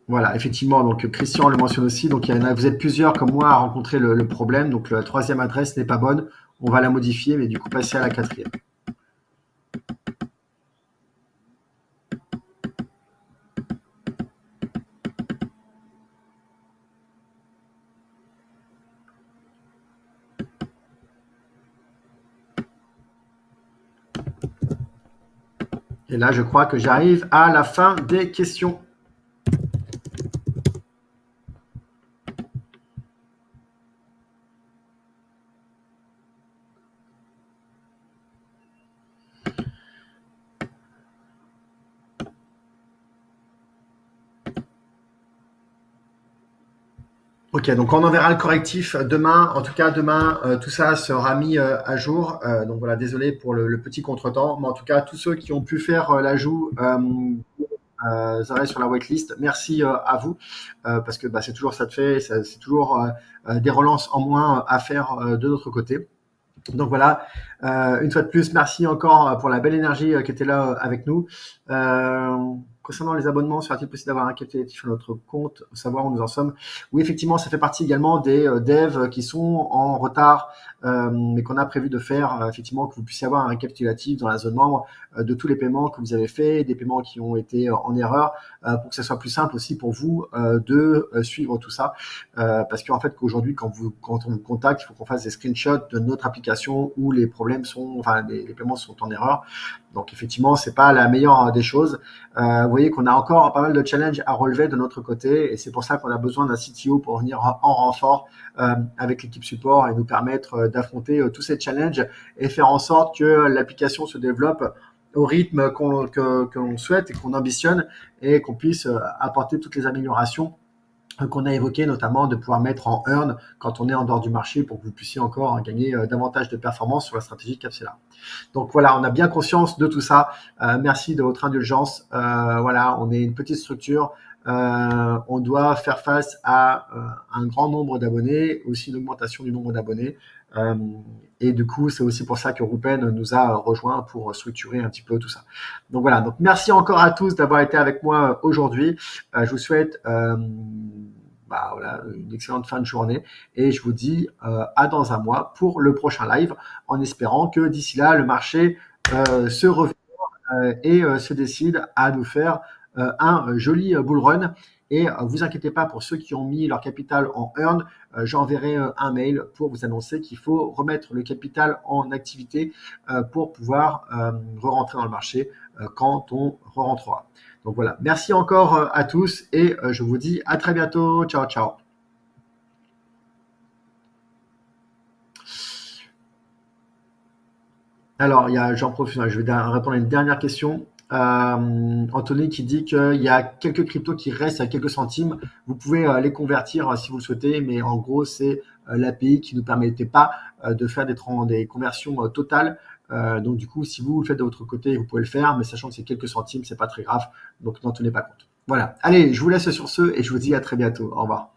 Voilà, effectivement, donc Christian le mentionne aussi. Donc vous êtes plusieurs comme moi à rencontrer le problème. Donc la troisième adresse n'est pas bonne. On va la modifier, mais du coup passer à la quatrième. Et là, je crois que j'arrive à la fin des questions. Ok, donc on enverra le correctif demain. En tout cas, demain, tout ça sera mis à jour. Donc voilà, désolé pour le petit contretemps. Mais en tout cas, tous ceux qui ont pu faire l'ajout sur la waitlist, merci à vous. Parce que c'est toujours ça de fait. C'est toujours des relances en moins à faire de notre côté. Donc voilà, une fois de plus, merci encore pour la belle énergie qui était là avec nous. Concernant les abonnements, sera-t-il possible d'avoir un capitatif à notre compte, savoir où nous en sommes? Oui, effectivement, ça fait partie également des devs qui sont en retard, mais qu'on a prévu de faire, effectivement, que vous puissiez avoir un récapitulatif dans la zone membre de tous les paiements que vous avez faits, des paiements qui ont été en erreur, pour que ça soit plus simple aussi pour vous de suivre tout ça. Parce qu'en fait, qu'aujourd'hui, quand on vous contacte, il faut qu'on fasse des screenshots de notre application où les problèmes sont, enfin, les paiements sont en erreur. Donc, effectivement, c'est pas la meilleure des choses. Vous voyez qu'on a encore pas mal de challenges à relever de notre côté et c'est pour ça qu'on a besoin d'un CTO pour venir en renfort avec l'équipe support et nous permettre d'affronter tous ces challenges et faire en sorte que l'application se développe au rythme que l'on souhaite et qu'on ambitionne et qu'on puisse apporter toutes les améliorations qu'on a évoqué, notamment de pouvoir mettre en earn quand on est en dehors du marché pour que vous puissiez encore gagner davantage de performance sur la stratégie Capstellar. Donc voilà, on a bien conscience de tout ça. Merci de votre indulgence. Voilà, on est une petite structure. On doit faire face à un grand nombre d'abonnés, aussi une augmentation du nombre d'abonnés. Et du coup, c'est aussi pour ça que Ruben nous a rejoint pour structurer un petit peu tout ça. Donc voilà, donc merci encore à tous d'avoir été avec moi aujourd'hui. Je vous souhaite voilà, une excellente fin de journée et je vous dis à dans un mois pour le prochain live en espérant que d'ici là, le marché se revienne et se décide à nous faire un joli bull run. Et vous inquiétez pas, pour ceux qui ont mis leur capital en earn, j'enverrai un mail pour vous annoncer qu'il faut remettre le capital en activité pour pouvoir re-rentrer dans le marché quand on re-rentrera. Donc voilà, merci encore à tous et je vous dis à très bientôt. Ciao, ciao. Alors, j'en profite, je vais répondre à une dernière question. Anthony qui dit qu'il y a quelques cryptos qui restent à quelques centimes. Vous pouvez les convertir si vous le souhaitez, mais en gros, c'est l'API qui ne nous permettait pas de faire des conversions totales. Donc, du coup, si vous le faites de votre côté, vous pouvez le faire, mais sachant que c'est quelques centimes, c'est pas très grave. Donc, n'en tenez pas compte. Voilà. Allez, je vous laisse sur ce et je vous dis à très bientôt. Au revoir.